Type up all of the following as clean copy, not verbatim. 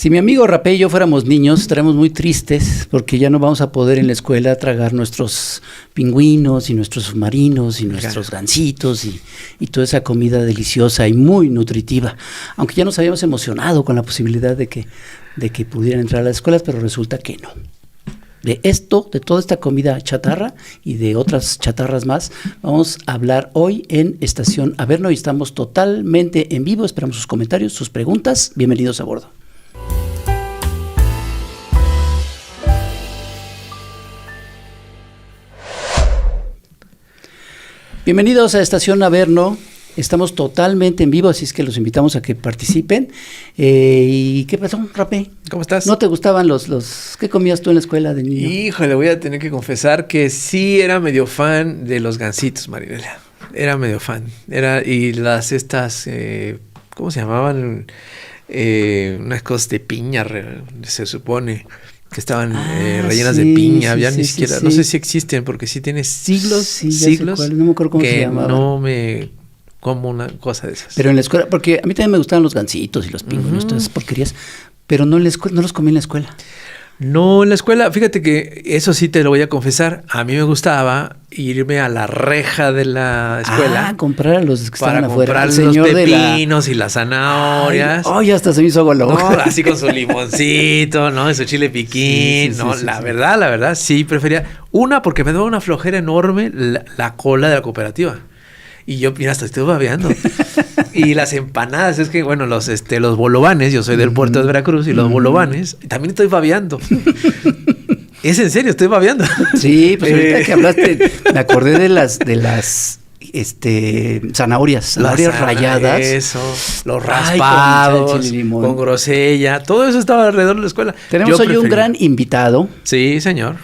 Si mi amigo Rapé y yo fuéramos niños, estaremos muy tristes porque ya no vamos a poder en la escuela tragar nuestros pingüinos y nuestros submarinos y nuestros gancitos y toda esa comida deliciosa y muy nutritiva. Aunque ya nos habíamos emocionado con la posibilidad de que pudieran entrar a las escuelas, pero resulta que no. De toda esta comida chatarra y de otras chatarras más, vamos a hablar hoy en Estación Averno y estamos totalmente en vivo. Esperamos sus comentarios, sus preguntas. Bienvenidos a bordo. Bienvenidos a Estación Averno. Estamos totalmente en vivo, así es que los invitamos a que participen. ¿Y qué pasó, Rapé? ¿Cómo estás? ¿No te gustaban los ¿qué comías tú en la escuela de niño? Híjole, voy a tener que confesar que sí era medio fan de los gansitos, Marinela. Era medio fan. Y estas, ¿cómo se llamaban? Unas cosas de piña, se supone, que estaban rellenas de piña. Había ni siquiera, no sé si existen, porque sí tiene siglos, no me acuerdo cómo se que llamaba. no me como una cosa de esas. Pero en la escuela, porque a mí también me gustaban los gansitos y los pingüinos, todas esas porquerías, pero no en la escuela, no los comí en la escuela. No, en la escuela, fíjate que eso sí te lo voy a confesar, a mí me gustaba irme a la reja de la escuela. Comprar a los que estaban afuera. Para comprar los pepinos y las zanahorias. Ya hasta se me hizo agua la boca. No, así con su limoncito, ¿no? Su chile piquín. La verdad, sí prefería. Una, porque me daba una flojera enorme la cola de la cooperativa. Y yo, mira, hasta estoy babeando. Y las empanadas, es que, bueno, los bolovanes, yo soy del puerto de Veracruz, y los bolovanes, también estoy babeando. Es en serio, estoy babeando. Sí, pues ahorita que hablaste, me acordé de las zanahorias rayadas. Eso, los raspados, con grosella, todo eso estaba alrededor de la escuela. Tenemos hoy un gran invitado. Sí, señor.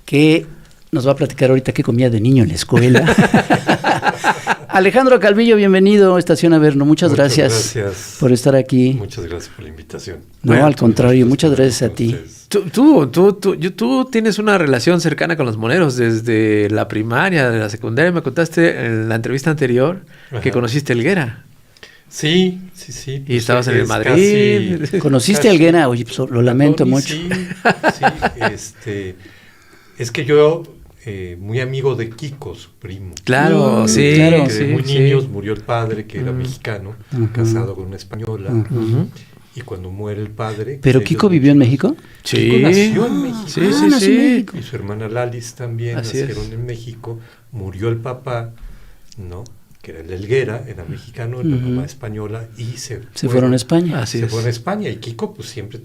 Que nos va a platicar ahorita qué comía de niño en la escuela. Alejandro Calvillo, bienvenido a Estación Averno. Muchas gracias por estar aquí. Muchas gracias por la invitación. No, al contrario, muchas gracias a ti. Tú tienes una relación cercana con los moneros desde la primaria, de la secundaria. Me contaste en la entrevista anterior que conociste a Helguera. Sí. Y estabas en el Madrid. ¿Conociste a Helguera? Oye, pues, lo lamento mucho. Sí. Es que yo... muy amigo de Kiko, su primo. Claro, sí. Que de muy niños murió el padre, que era mexicano, casado con una española. Y cuando muere el padre... ¿Pero Kiko vivió en México? Sí. Kiko nació en México. Nació en México. Y su hermana Lalis también nacieron en México. Murió el papá, ¿no? Que era el Helguera, era mexicano, la mamá española, y se fueron a España. Fueron a España, y Kiko pues siempre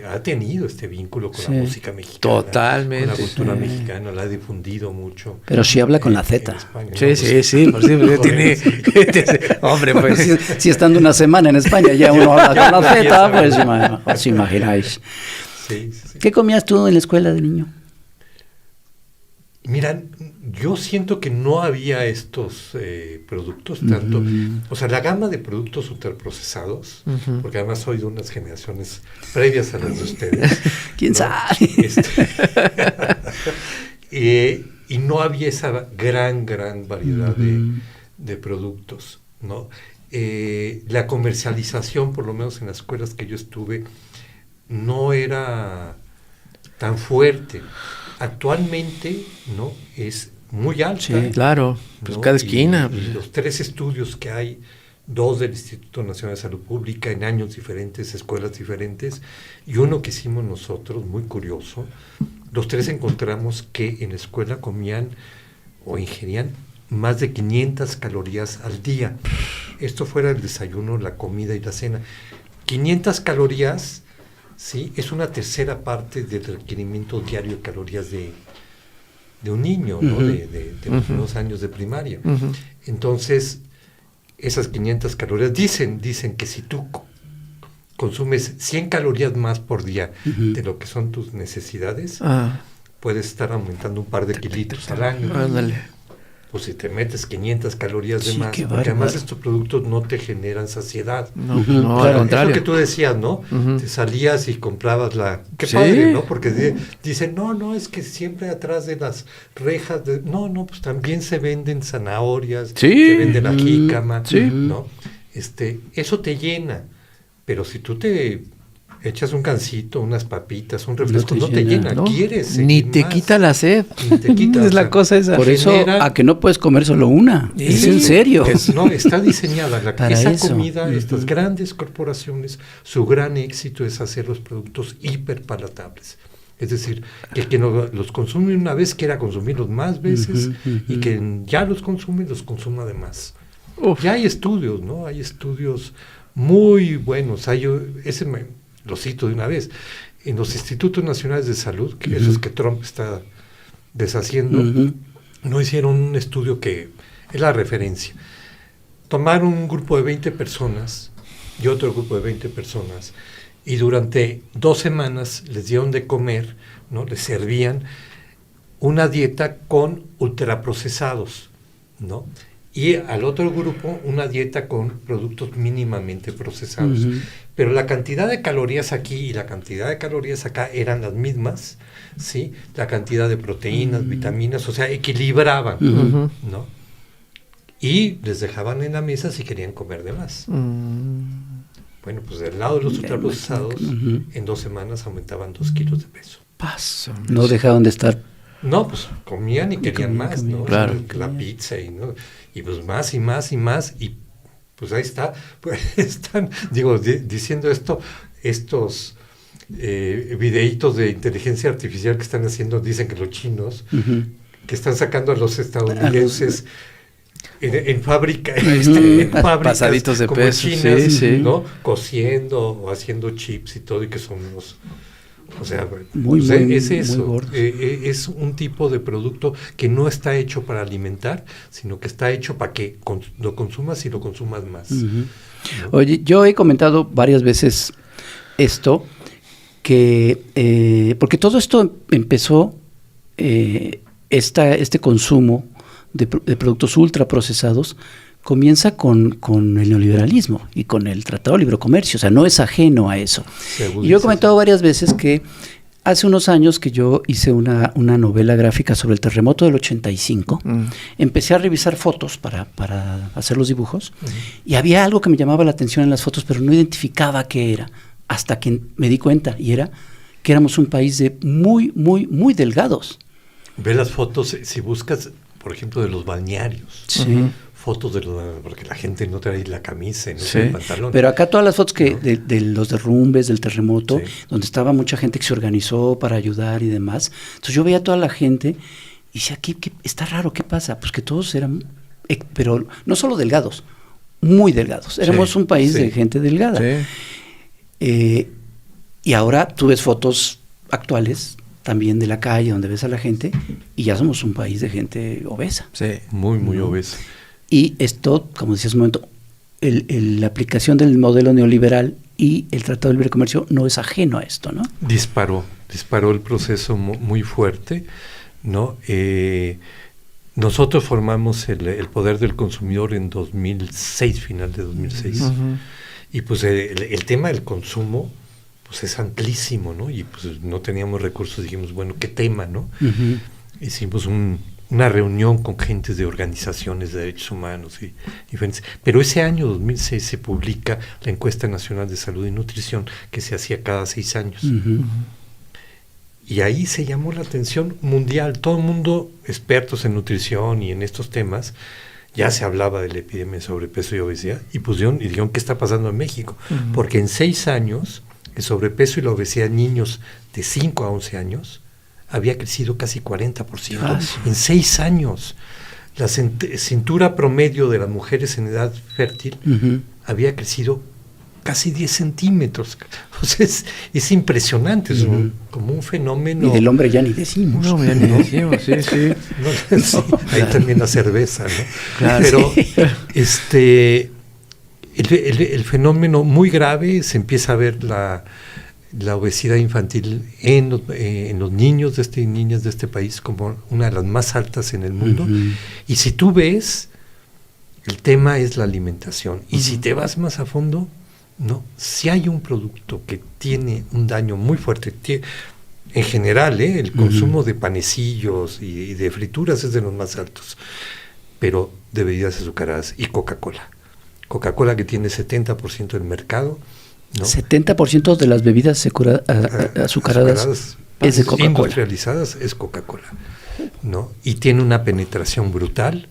ha tenido este vínculo con la música mexicana. Totalmente. Con la cultura mexicana, la ha difundido mucho. Pero sí habla con la Z. Sí, por cierto, tiene... Hombre, pues... Si estando una semana en España ya uno habla con la Z, pues os imagináis. Sí. ¿Qué comías tú en la escuela de niño? Mira, yo siento que no había estos productos tanto, o sea, la gama de productos ultraprocesados, porque además soy de unas generaciones previas a las de ustedes. ¿Quién sabe? Y no había esa gran variedad de productos, ¿no? La comercialización, por lo menos en las escuelas que yo estuve, no era tan fuerte. Actualmente, ¿no? Es muy alta. Sí, claro. Pues ¿no? Cada esquina. Y los 3 estudios que hay, 2 del Instituto Nacional de Salud Pública en años diferentes, escuelas diferentes, y uno que hicimos nosotros, muy curioso. Los 3 encontramos que en la escuela comían o ingerían más de 500 calorías al día. Esto fuera el desayuno, la comida y la cena. 500 calorías... Sí, es una tercera parte del requerimiento diario de calorías de un niño, ¿no? De los primeros años de primaria. Entonces, esas 500 calorías dicen que si tú consumes 100 calorías más por día de lo que son tus necesidades, puedes estar aumentando un par de kilitos al año. Ándale. Pues si te metes 500 calorías de más, porque bárbaro. además estos productos no te generan saciedad. No, al contrario. Es lo que tú decías, ¿no? Te salías y comprabas la... Qué padre, ¿no? Porque dicen, no, es que siempre atrás de las rejas... No, pues también se venden zanahorias, se vende la jícama, ¿no? Eso te llena, pero si tú te echas un gansito, unas papitas, un refresco, No no te te llena, llena, ¿no? quieres Ni seguir te más. quita la sed. Ni te quita, Es o la sea, cosa esa. Por eso, genera- a que no puedes comer solo una. Es Sí. en serio. No, está diseñada. Para Esa eso. comida, estas Ujú. grandes corporaciones, su gran éxito es hacer los productos hiperpalatables. Es decir, que el que no los consume una vez quiera consumirlos más veces Ujú, y ujú. que ya los consuma de más. Uf. Ya hay estudios, ¿no? Hay estudios muy buenos. Lo cito de una vez. En los Institutos Nacionales de Salud, que esos que Trump está deshaciendo, Ujú. no hicieron un estudio que es la referencia. Tomaron un grupo de 20 personas y otro grupo de 20 personas y durante 2 semanas les dieron de comer, ¿no? Les servían una dieta con ultraprocesados, ¿no? Y al otro grupo una dieta con productos mínimamente procesados. Ujú. Pero la cantidad de calorías aquí y la cantidad de calorías acá eran las mismas, ¿sí? La cantidad de proteínas, vitaminas, o sea, equilibraban, Ujú. ¿no? Y les dejaban en la mesa si querían comer de más. Bueno, pues del lado de los Ya ultraprocesados, imagino que- en 2 semanas aumentaban 2 kilos de peso. Paso. No dejaban de estar. No, pues comían y querían comían, más, comían, ¿no? claro. La pizza y pues más y más y más y pues ahí está, pues están, diciendo estos videitos de inteligencia artificial que están haciendo, dicen que los chinos, Ujú. que están sacando a los estadounidenses en fábrica, Ujú. en fábricas Pasaditos de como peso, chinas, sí, sí. ¿no? Cociendo o haciendo chips y todo, y que son unos... O sea, Muy, pues, muy, es muy eso, gordos. es un tipo de producto que no está hecho para alimentar, sino que está hecho para que lo consumas y lo consumas más. Ujú. ¿no? Oye, yo he comentado varias veces esto, que porque todo esto empezó, este consumo de productos ultraprocesados comienza con el neoliberalismo y con el Tratado de Libre Comercio, o sea, no es ajeno a eso. Y yo he comentado varias veces que hace unos años que yo hice una novela gráfica sobre el terremoto del 85, empecé a revisar fotos para hacer los dibujos, y había algo que me llamaba la atención en las fotos, pero no identificaba qué era, hasta que me di cuenta, y era que éramos un país de muy, muy, muy delgados. Ve las fotos, si buscas, por ejemplo, de los balnearios. Sí. Fotos porque la gente no trae la camisa y no Sí. trae el pantalón. Pero acá todas las fotos que ¿No? de los derrumbes, del terremoto, Sí. donde estaba mucha gente que se organizó para ayudar y demás. Entonces yo veía a toda la gente y decía, ¿qué está raro? ¿Qué pasa? Pues que todos eran, pero no solo delgados, muy delgados. Éramos Sí, un país sí. de gente delgada. Sí. Y ahora tú ves fotos actuales también de la calle donde ves a la gente y ya somos un país de gente obesa. Sí. Muy, muy No. obesa. Y esto, como decías un momento, la aplicación del modelo neoliberal y el Tratado de Libre Comercio no es ajeno a esto, ¿no? Disparó el proceso muy fuerte, ¿no? Nosotros formamos el Poder del Consumidor en 2006, final de 2006. Ujú. Y pues el tema del consumo pues es amplísimo, ¿no? Y pues no teníamos recursos, dijimos, bueno, ¿qué tema, no? Ujú. Hicimos una reunión con gentes de organizaciones de derechos humanos y diferentes. Pero ese año 2006 se publica la Encuesta Nacional de Salud y Nutrición, que se hacía cada 6 años. Ujú. Y ahí se llamó la atención mundial. Todo el mundo, expertos en nutrición y en estos temas, ya se hablaba de la epidemia de sobrepeso y obesidad, y dijeron, ¿qué está pasando en México? Porque en 6 años, el sobrepeso y la obesidad en niños de 5 a 11 años había crecido casi 40%. Ah, sí. En 6 años. La cintura promedio de las mujeres en edad fértil Ujú. había crecido casi 10 centímetros. O sea, es impresionante, es como un fenómeno. Y del hombre ya ni decimos. No, ya ni decimos, sí, sí. No, sí, ahí también la cerveza, ¿no? Claro. Pero Sí. el fenómeno muy grave, se empieza a ver la obesidad infantil en los niños y niñas de este país como una de las más altas en el mundo. Ujú. Y si tú ves, el tema es la alimentación. Y si te vas más a fondo, no, si hay un producto que tiene un daño muy fuerte, en general, el consumo de panecillos y de frituras es de los más altos, pero de bebidas azucaradas y Coca-Cola. Coca-Cola, que tiene 70% del mercado, ¿no? 70% de las bebidas azucaradas es de Coca-Cola. Industrializadas es Coca-Cola, ¿no? Y tiene una penetración brutal,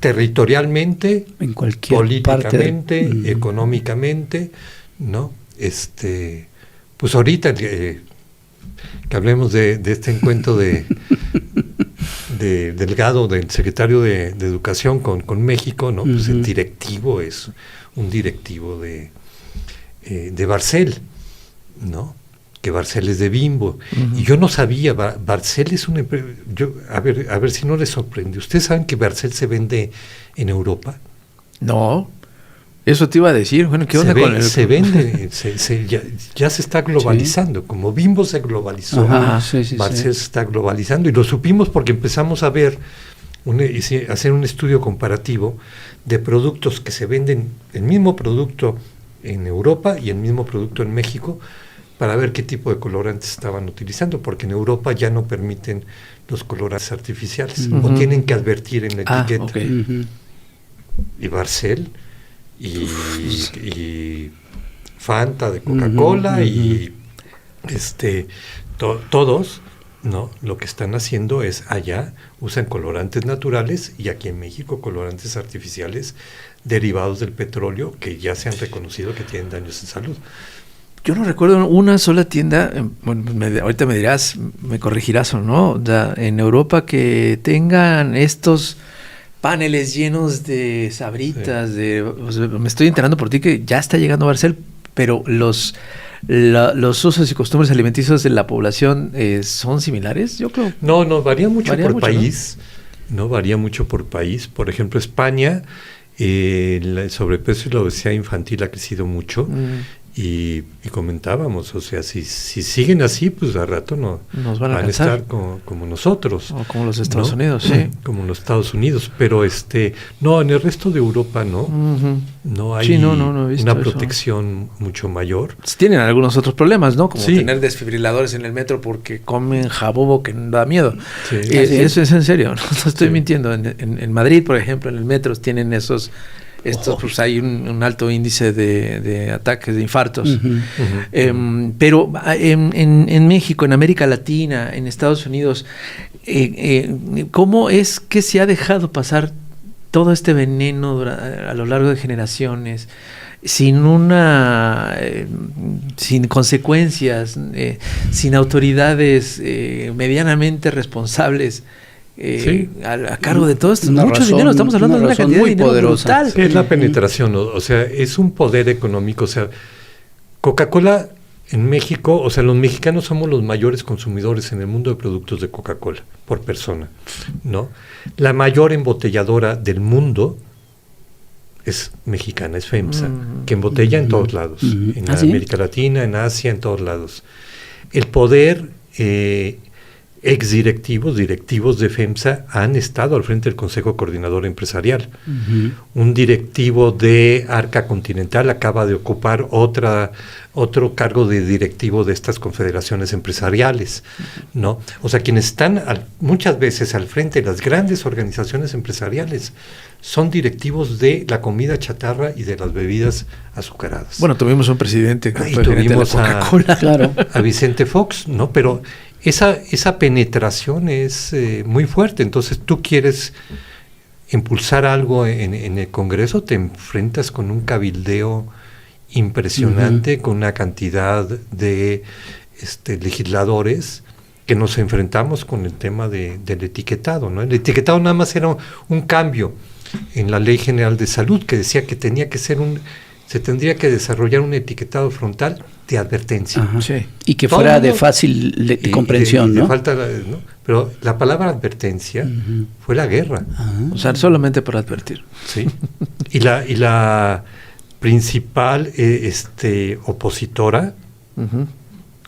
territorialmente, en cualquier políticamente, parte económicamente, ¿no? Pues ahorita que hablemos de este encuentro de Delgado, del secretario de Educación con México, ¿no? Pues el directivo es un directivo de Barcel, ¿no? Que Barcel es de Bimbo. Y yo no sabía, Barcel es una empresa, a ver si no les sorprende. ¿Ustedes saben que Barcel se vende en Europa? No, eso te iba a decir. Bueno, ¿qué onda con el...? Se vende, ya se está globalizando. Sí. Como Bimbo se globalizó, Barcel se está globalizando. Y lo supimos porque empezamos a ver, hacer un estudio comparativo de productos que se venden, el mismo producto en Europa y el mismo producto en México, para ver qué tipo de colorantes estaban utilizando, porque en Europa ya no permiten los colorantes artificiales, o tienen que advertir en la etiqueta. Okay. Y Barcel, y Fanta de Coca-Cola, y todos, ¿no? Lo que están haciendo es, allá usan colorantes naturales, y aquí en México colorantes artificiales derivados del petróleo, que ya se han reconocido que tienen daños en salud. Yo no recuerdo una sola tienda, bueno, ahorita me dirás, me corregirás o no, o sea, en Europa que tengan estos paneles llenos de sabritas, me estoy enterando por ti que ya está llegando Barcel, pero los usos y costumbres alimenticios de la población son similares, yo creo. No, varía mucho por país, ¿no? Varía mucho por país. Por ejemplo, España, el sobrepeso y la obesidad infantil ha crecido mucho. Y comentábamos, o sea, si siguen así, pues a rato nos van a estar como nosotros. O como los Estados Unidos, sí. Como los Estados Unidos, pero no, en el resto de Europa no. No hay una protección mucho mayor. Tienen algunos otros problemas, ¿no? Como tener desfibriladores en el metro porque comen jabobo que da miedo. Sí. Eso es en serio, no estoy mintiendo. En Madrid, por ejemplo, en el metro tienen pues hay un alto índice de ataques, de infartos. Pero en México, en América Latina, en Estados Unidos, ¿cómo es que se ha dejado pasar todo este veneno a lo largo de generaciones sin consecuencias, sin autoridades medianamente responsables? A cargo de todo esto, mucho dinero, estamos hablando de una cantidad de dinero brutal. Es la penetración, o sea, es un poder económico. O sea, Coca-Cola en México, o sea, los mexicanos somos los mayores consumidores en el mundo de productos de Coca-Cola por persona, ¿no? La mayor embotelladora del mundo es mexicana, es FEMSA, que embotella en todos lados, en América Latina, en Asia, en todos lados. El poder directivos de FEMSA han estado al frente del Consejo Coordinador Empresarial. Un directivo de Arca Continental acaba de ocupar otro cargo de directivo de estas confederaciones empresariales, ¿no? O sea, quienes están muchas veces al frente de las grandes organizaciones empresariales son directivos de la comida chatarra y de las bebidas azucaradas. Bueno, tuvimos un presidente que fue gerente de la Coca-Cola, a Vicente Fox, ¿no? Pero esa penetración es muy fuerte. Entonces tú quieres impulsar algo en el Congreso, te enfrentas con un cabildeo impresionante, con una cantidad de legisladores que nos enfrentamos con el tema del etiquetado, ¿no? El etiquetado nada más era un cambio en la Ley General de Salud que decía que se tendría que desarrollar un etiquetado frontal de advertencia. Sí. Y que fuera de fácil comprensión, ¿no? ¿no? Pero la palabra advertencia fue la guerra. O sea, solamente por advertir. Sí. Y la principal opositora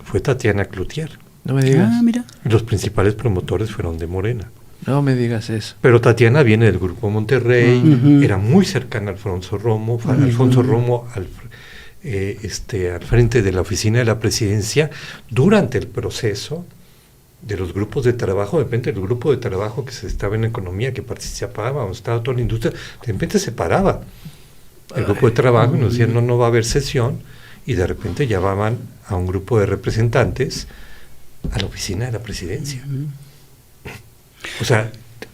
fue Tatiana Cloutier. No me digas. Mira. Y los principales promotores fueron de Morena. No me digas eso. Pero Tatiana viene del Grupo Monterrey, era muy cercana a Alfonso Romo, Alfonso Romo al frente de la oficina de la presidencia durante el proceso de los grupos de trabajo. De repente el grupo de trabajo que se estaba en economía, que participaba, donde estaba toda la industria, de repente se paraba, el grupo de trabajo, y nos decían, no va a haber sesión, y de repente llamaban a un grupo de representantes a la oficina de la presidencia. O sea,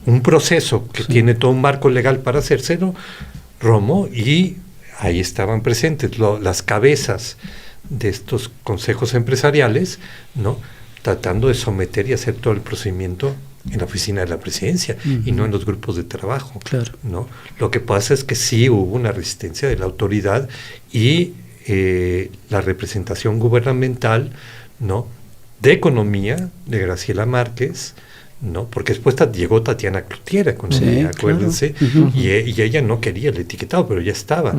un proceso que tiene todo un marco legal para hacérselo, Romo, y ahí estaban presentes las cabezas de estos consejos empresariales, ¿no?, tratando de someter y hacer todo el procedimiento en la oficina de la presidencia y no en los grupos de trabajo. Claro. ¿No? Lo que pasa es que sí hubo una resistencia de la autoridad y la representación gubernamental, ¿no?, de economía de Graciela Márquez, ¿no?, porque después llegó Tatiana Cloutier, acuérdense, claro. y ella no quería el etiquetado, pero ya estaba.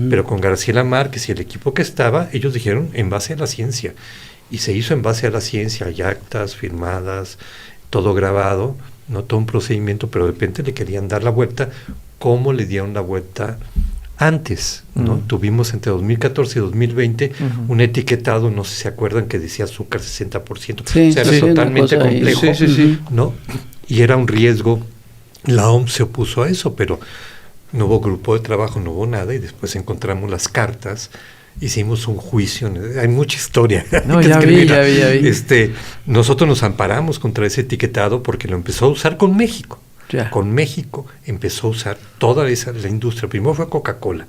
Pero con Graciela Márquez y el equipo que estaba, ellos dijeron en base a la ciencia, y se hizo en base a la ciencia, hay actas firmadas, todo grabado, no todo un procedimiento, pero de repente le querían dar la vuelta, como le dieron la vuelta antes, ¿no? Tuvimos entre 2014 y 2020 un etiquetado, no sé si se acuerdan, que decía azúcar 60%, sí, o sea, era totalmente complejo, ¿no? Y era un riesgo. La OMS se opuso a eso, pero no hubo grupo de trabajo, no hubo nada, y después encontramos las cartas, hicimos un juicio, hay mucha historia. No, ya vi. Nosotros nos amparamos contra ese etiquetado porque lo empezó a usar con México. Ya. Con México empezó a usar toda la industria. Primero fue Coca-Cola,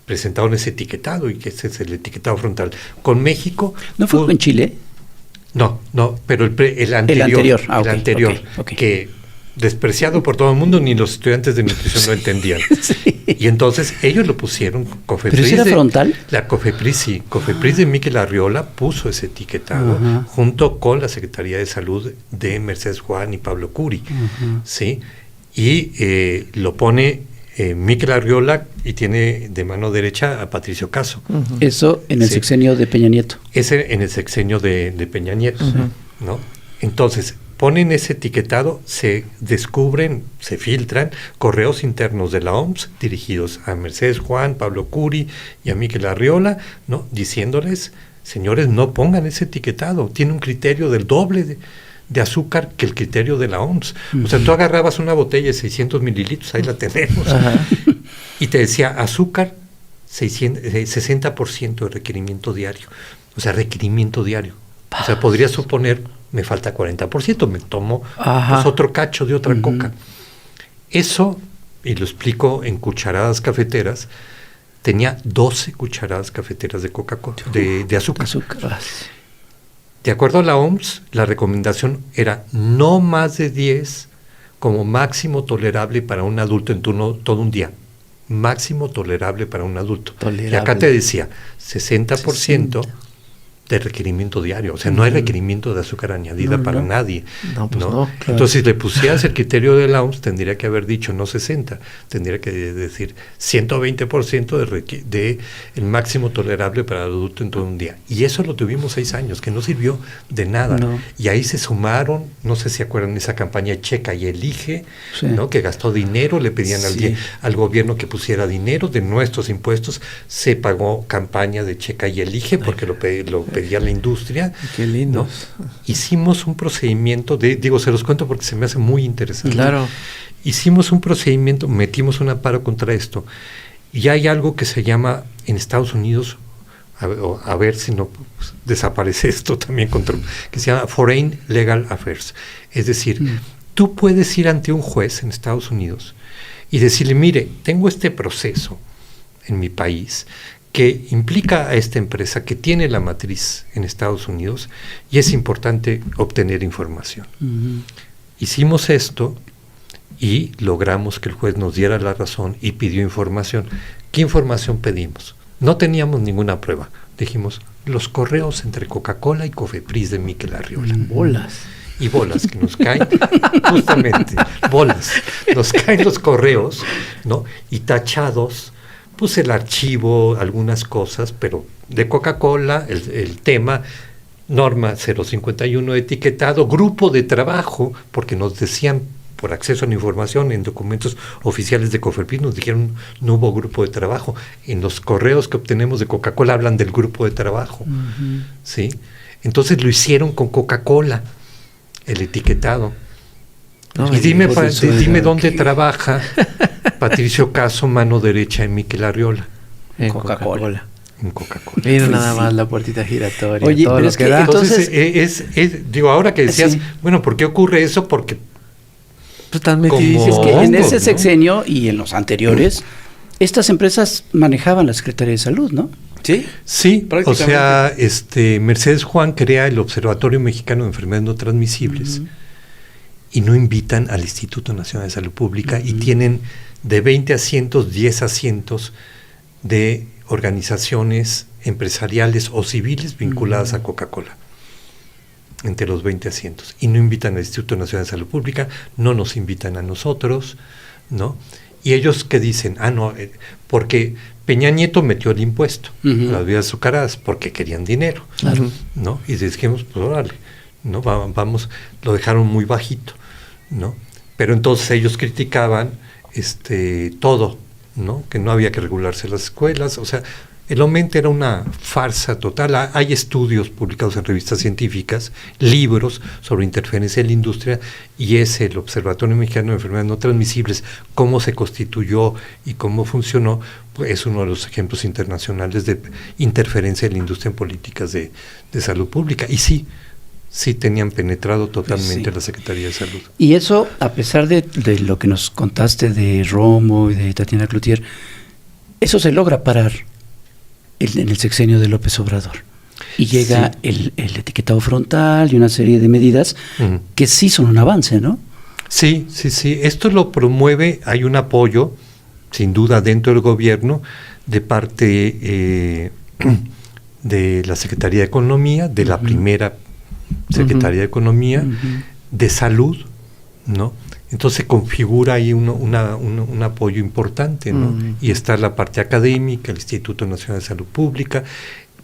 presentaron ese etiquetado, y que ese es el etiquetado frontal. Con México... ¿No fue con Chile? No, pero el anterior. Okay. Que despreciado por todo el mundo, ni los estudiantes de nutrición lo entendían. Sí. Y entonces ellos lo pusieron, Cofepris. ¿Pero si era frontal? La Cofepris, sí. Cofepris de Miquel Arriola puso ese etiquetado junto con la Secretaría de Salud de Mercedes Juan y Pablo Curi, ¿sí? Y lo pone Miquel Arriola, y tiene de mano derecha a Patricio Caso. Eso en el sexenio de Peña Nieto. Ese en el sexenio de Peña Nieto, ¿no? Entonces, ponen ese etiquetado, se descubren, se filtran correos internos de la OMS dirigidos a Mercedes Juan, Pablo Curi y a Miquel Arriola, ¿no?, diciéndoles, señores, no pongan ese etiquetado, tiene un criterio del doble de azúcar que el criterio de la OMS. O sea, tú agarrabas una botella de 600 mililitros, ahí la tenemos, y te decía azúcar 60% de requerimiento diario. O sea, requerimiento diario. O sea, podría suponer, me falta 40%, me tomo pues, otro cacho de otra coca. Eso, y lo explico en cucharadas cafeteras, tenía 12 cucharadas cafeteras de Coca-Cola, de azúcar. De acuerdo a la OMS, la recomendación era no más de 10 como máximo tolerable para un adulto en todo un día. Máximo tolerable para un adulto. Y acá te decía, 60%. De requerimiento diario, o sea, no hay requerimiento de azúcar añadida para nadie. No. Claro. Entonces, si le pusieras el criterio de la OMS, tendría que haber dicho no 60, tendría que decir 120% de el máximo tolerable para el adulto en todo un día. Y eso lo tuvimos 6 años, que no sirvió de nada. Y ahí se sumaron, no sé si acuerdan esa campaña Checa y Elige, ¿no?, que gastó dinero, le pedían al gobierno que pusiera dinero de nuestros impuestos, se pagó campaña de Checa y Elige porque lo pedía la industria. Qué lindo. ¿No? Hicimos un procedimiento se los cuento porque se me hace muy interesante. Claro. Hicimos un procedimiento, metimos un amparo contra esto, y hay algo que se llama en Estados Unidos, a ver si no pues, desaparece esto también, que se llama Foreign Legal Affairs. Es decir, tú puedes ir ante un juez en Estados Unidos y decirle, mire, tengo este proceso en mi país que implica a esta empresa que tiene la matriz en Estados Unidos y es importante obtener información. Hicimos esto y logramos que el juez nos diera la razón y pidió información. ¿Qué información pedimos? No teníamos ninguna prueba. Dijimos, los correos entre Coca-Cola y Cofepris de Miquel Arriola. Bolas que nos caen, justamente, bolas. Nos caen los correos, ¿no? Y tachados, pues el archivo, algunas cosas, pero de Coca-Cola, el tema, norma 051 etiquetado, grupo de trabajo, porque nos decían por acceso a la información en documentos oficiales de Cofepris, nos dijeron no hubo grupo de trabajo. En los correos que obtenemos de Coca-Cola hablan del grupo de trabajo, ¿sí? Entonces lo hicieron con Coca-Cola, el etiquetado. Y dime dónde trabaja Patricio Caso, mano derecha de Miquel Arriola. En Coca-Cola. En Coca-Cola. Mira Pues nada sí. más la puertita giratoria. Oye, todo pero lo es que da. entonces- Digo, ahora que decías, Sí. bueno, ¿por qué ocurre eso? Porque Pues están como- metidísimos. Es que en hongos, ese ¿no? sexenio y en los anteriores, estas empresas manejaban la Secretaría de Salud, ¿no? ¿Sí? sí, o Prácticamente. sea, Mercedes Juan crea el Observatorio Mexicano de Enfermedades No Transmisibles y no invitan al Instituto Nacional de Salud Pública y tienen de 20 asientos, 10 asientos de organizaciones empresariales o civiles vinculadas a Coca-Cola, entre los 20 asientos. Y no invitan al Instituto Nacional de Salud Pública, no nos invitan a nosotros, ¿no? Y ellos que dicen, no, porque Peña Nieto metió el impuesto a las bebidas azucaradas porque querían dinero, Claro. ¿no? Y dijimos, pues órale, ¿no? Vamos, lo dejaron muy bajito, ¿no? Pero entonces ellos criticaban todo, ¿no? Que no había que regularse las escuelas, o sea, el aumento era una farsa total. Hay estudios publicados en revistas científicas, libros sobre interferencia en la industria, y es el Observatorio Mexicano de Enfermedades No Transmisibles, cómo se constituyó y cómo funcionó, pues es uno de los ejemplos internacionales de interferencia en la industria en políticas de salud pública. Y sí tenían penetrado totalmente Sí. la Secretaría de Salud. Y eso, a pesar de lo que nos contaste de Romo y de Tatiana Cloutier, eso se logra parar en el sexenio de López Obrador. Y llega el etiquetado frontal y una serie de medidas que sí son un avance, ¿no? Sí. Esto lo promueve, hay un apoyo, sin duda, dentro del gobierno, de parte de la Secretaría de Economía, de la primera Secretaría de Economía, de Salud, ¿no? Entonces se configura ahí un apoyo importante, ¿no? Y está la parte académica, el Instituto Nacional de Salud Pública,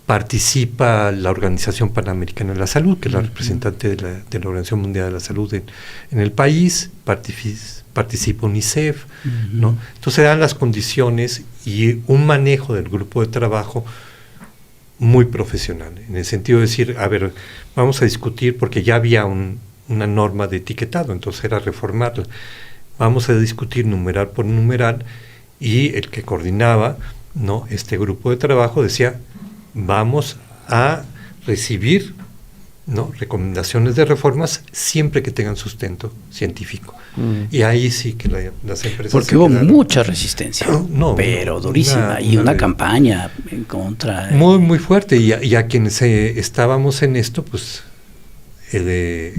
participa la Organización Panamericana de la Salud, que es la representante de la Organización Mundial de la Salud en el país, participa UNICEF, ¿no? Entonces se dan las condiciones y un manejo del grupo de trabajo muy profesional, en el sentido de decir, a ver, vamos a discutir, porque ya había una norma de etiquetado, entonces era reformarla. Vamos a discutir numeral por numeral, y el que coordinaba, ¿no?, este grupo de trabajo decía, vamos a recibir, ¿no?, recomendaciones de reformas siempre que tengan sustento científico. Y ahí sí que las empresas... Porque hubo mucha resistencia, pero durísima, y una de, campaña en contra... Muy, muy fuerte, y a quienes estábamos en esto, pues...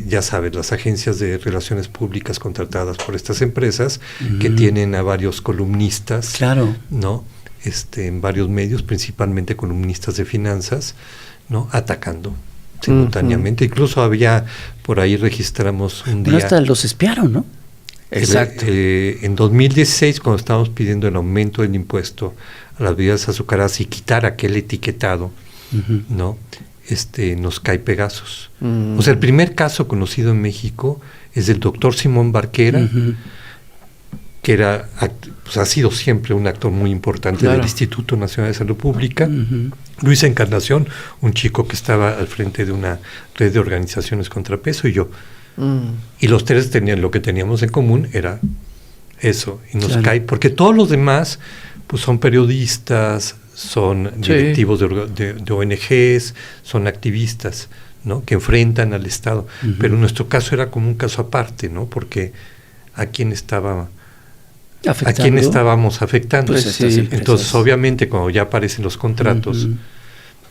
ya sabes, las agencias de relaciones públicas contratadas por estas empresas que tienen a varios columnistas, claro, ¿no? En varios medios, principalmente columnistas de finanzas, ¿no?, atacando simultáneamente. Incluso había, por ahí registramos un día... Pero hasta los espiaron, ¿no? Exacto. En 2016, cuando estábamos pidiendo el aumento del impuesto a las bebidas azucaradas y quitar aquel etiquetado, ¿no?, nos cae Pegasus. O sea, el primer caso conocido en México es del doctor Simón Barquera, que era, pues, ha sido siempre un actor muy importante del Instituto Nacional de Salud Pública. Luis Encarnación, un chico que estaba al frente de una red de organizaciones contrapeso, y yo. Y los tres lo que teníamos en común era eso, y nos cae, porque todos los demás pues son periodistas, son directivos de ONGs, son activistas, ¿no?, que enfrentan al Estado. Pero en nuestro caso era como un caso aparte, ¿no?, porque ¿a quién estábamos afectando? Pues entonces, obviamente, cuando ya aparecen los contratos,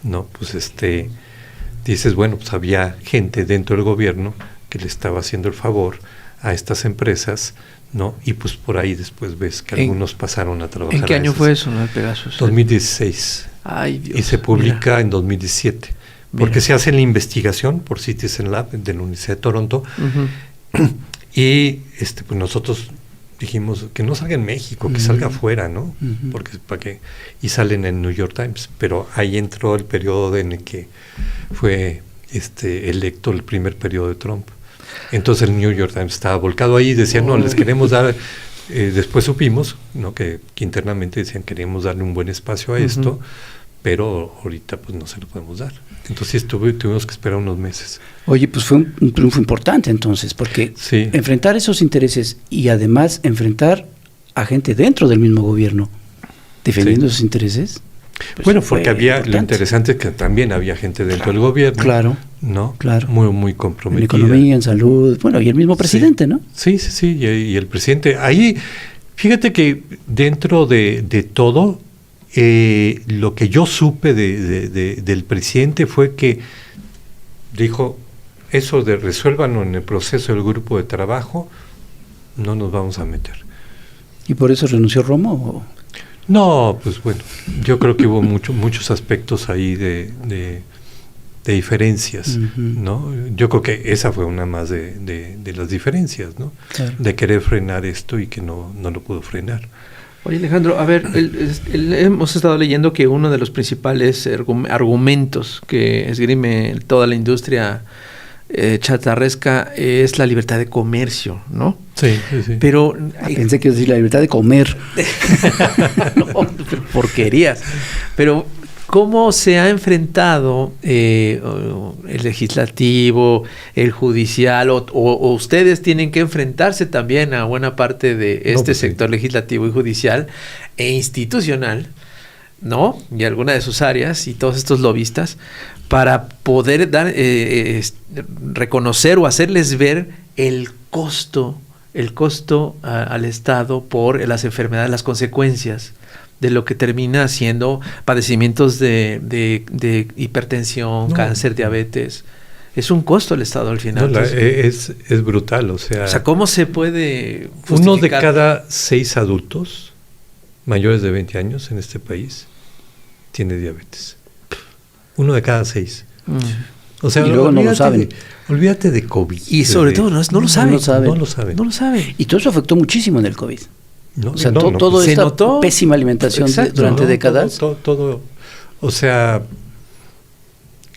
¿no?, pues dices, bueno, pues había gente dentro del gobierno que le estaba haciendo el favor a estas empresas, ¿no? Y pues por ahí después ves que algunos pasaron a trabajar. ¿En qué año fue eso, no, el Pegasus? 2016. Ay, Dios. Y se publica en 2017. Porque se hace la investigación por Citizen Lab de la Universidad de Toronto. Y pues nosotros dijimos que no salga en México, que salga afuera, ¿no? Porque para qué. Y salen en New York Times. Pero ahí entró el periodo en el que fue electo el primer periodo de Trump. Entonces el New York Times estaba volcado ahí y decían, no, les queremos dar, después supimos, ¿no?, que internamente decían, queremos darle un buen espacio a esto, pero ahorita pues no se lo podemos dar. Entonces tuvimos que esperar unos meses. Oye, pues fue un triunfo importante entonces, porque enfrentar esos intereses y además enfrentar a gente dentro del mismo gobierno defendiendo sus intereses. Pues bueno, porque lo interesante es que también había gente dentro del gobierno. Claro. ¿No? Claro. Muy comprometida. En economía, en salud, bueno, y el mismo presidente, ¿no? Sí, y el presidente. Ahí, fíjate que dentro de todo, lo que yo supe del presidente fue que dijo, eso de resuélvanlo en el proceso del grupo de trabajo, no nos vamos a meter. ¿Y por eso renunció Romo? ¿O? No, pues bueno, yo creo que hubo muchos aspectos ahí de diferencias, ¿no? Yo creo que esa fue una más de las diferencias, ¿no? Claro. De querer frenar esto y que no lo pudo frenar. Oye, Alejandro, a ver, hemos estado leyendo que uno de los principales argumentos que esgrime toda la industria chatarresca es la libertad de comercio, ¿no? Sí. Pero pensé que iba a decir la libertad de comer. No, porquerías. Pero ¿cómo se ha enfrentado el legislativo, el judicial, o ustedes tienen que enfrentarse también a buena parte de sector legislativo y judicial e institucional, ¿no? Y alguna de sus áreas y todos estos lobistas para poder dar reconocer o hacerles ver el costo al Estado por las enfermedades, las consecuencias de lo que termina siendo padecimientos de hipertensión, cáncer, diabetes? Es un costo al Estado al final. Es brutal, o sea, ¿cómo se puede justificar? Uno de cada 6 adultos mayores de 20 años en este país tiene diabetes. 1 de cada 6. O sea, y luego no lo saben. Olvídate de COVID. Y sobre todo no lo saben. No lo saben. Y todo eso afectó muchísimo en el COVID. Toda pues, esta pésima alimentación durante décadas. Todo, o sea,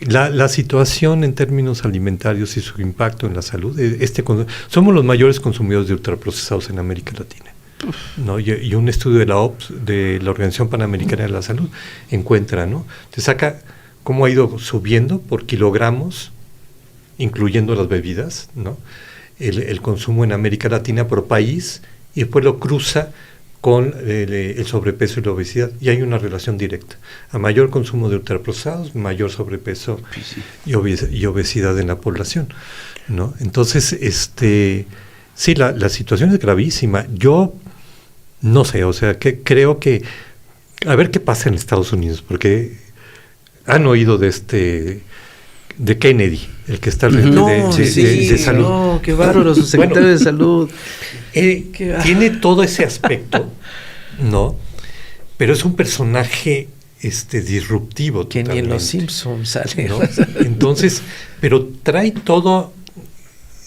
la situación en términos alimentarios y su impacto en la salud. Somos los mayores consumidores de ultraprocesados en América Latina. ¿No? Y un estudio de la OPS, de la Organización Panamericana de la Salud, encuentra, ¿no? Te saca cómo ha ido subiendo por kilogramos, incluyendo las bebidas, ¿no? El consumo en América Latina por país, y después lo cruza con el sobrepeso y la obesidad, y hay una relación directa. A mayor consumo de ultraprocesados, mayor sobrepeso y obesidad en la población, ¿no? Entonces, sí, la situación es gravísima. Yo no sé, o sea, que creo que a ver qué pasa en Estados Unidos, porque han oído de Kennedy, el que está al frente de salud. No, qué bárbaro, su secretario de salud. Tiene todo ese aspecto, ¿no? Pero es un personaje disruptivo. Que ni en Los Simpsons sale, ¿no? Entonces, pero trae todo,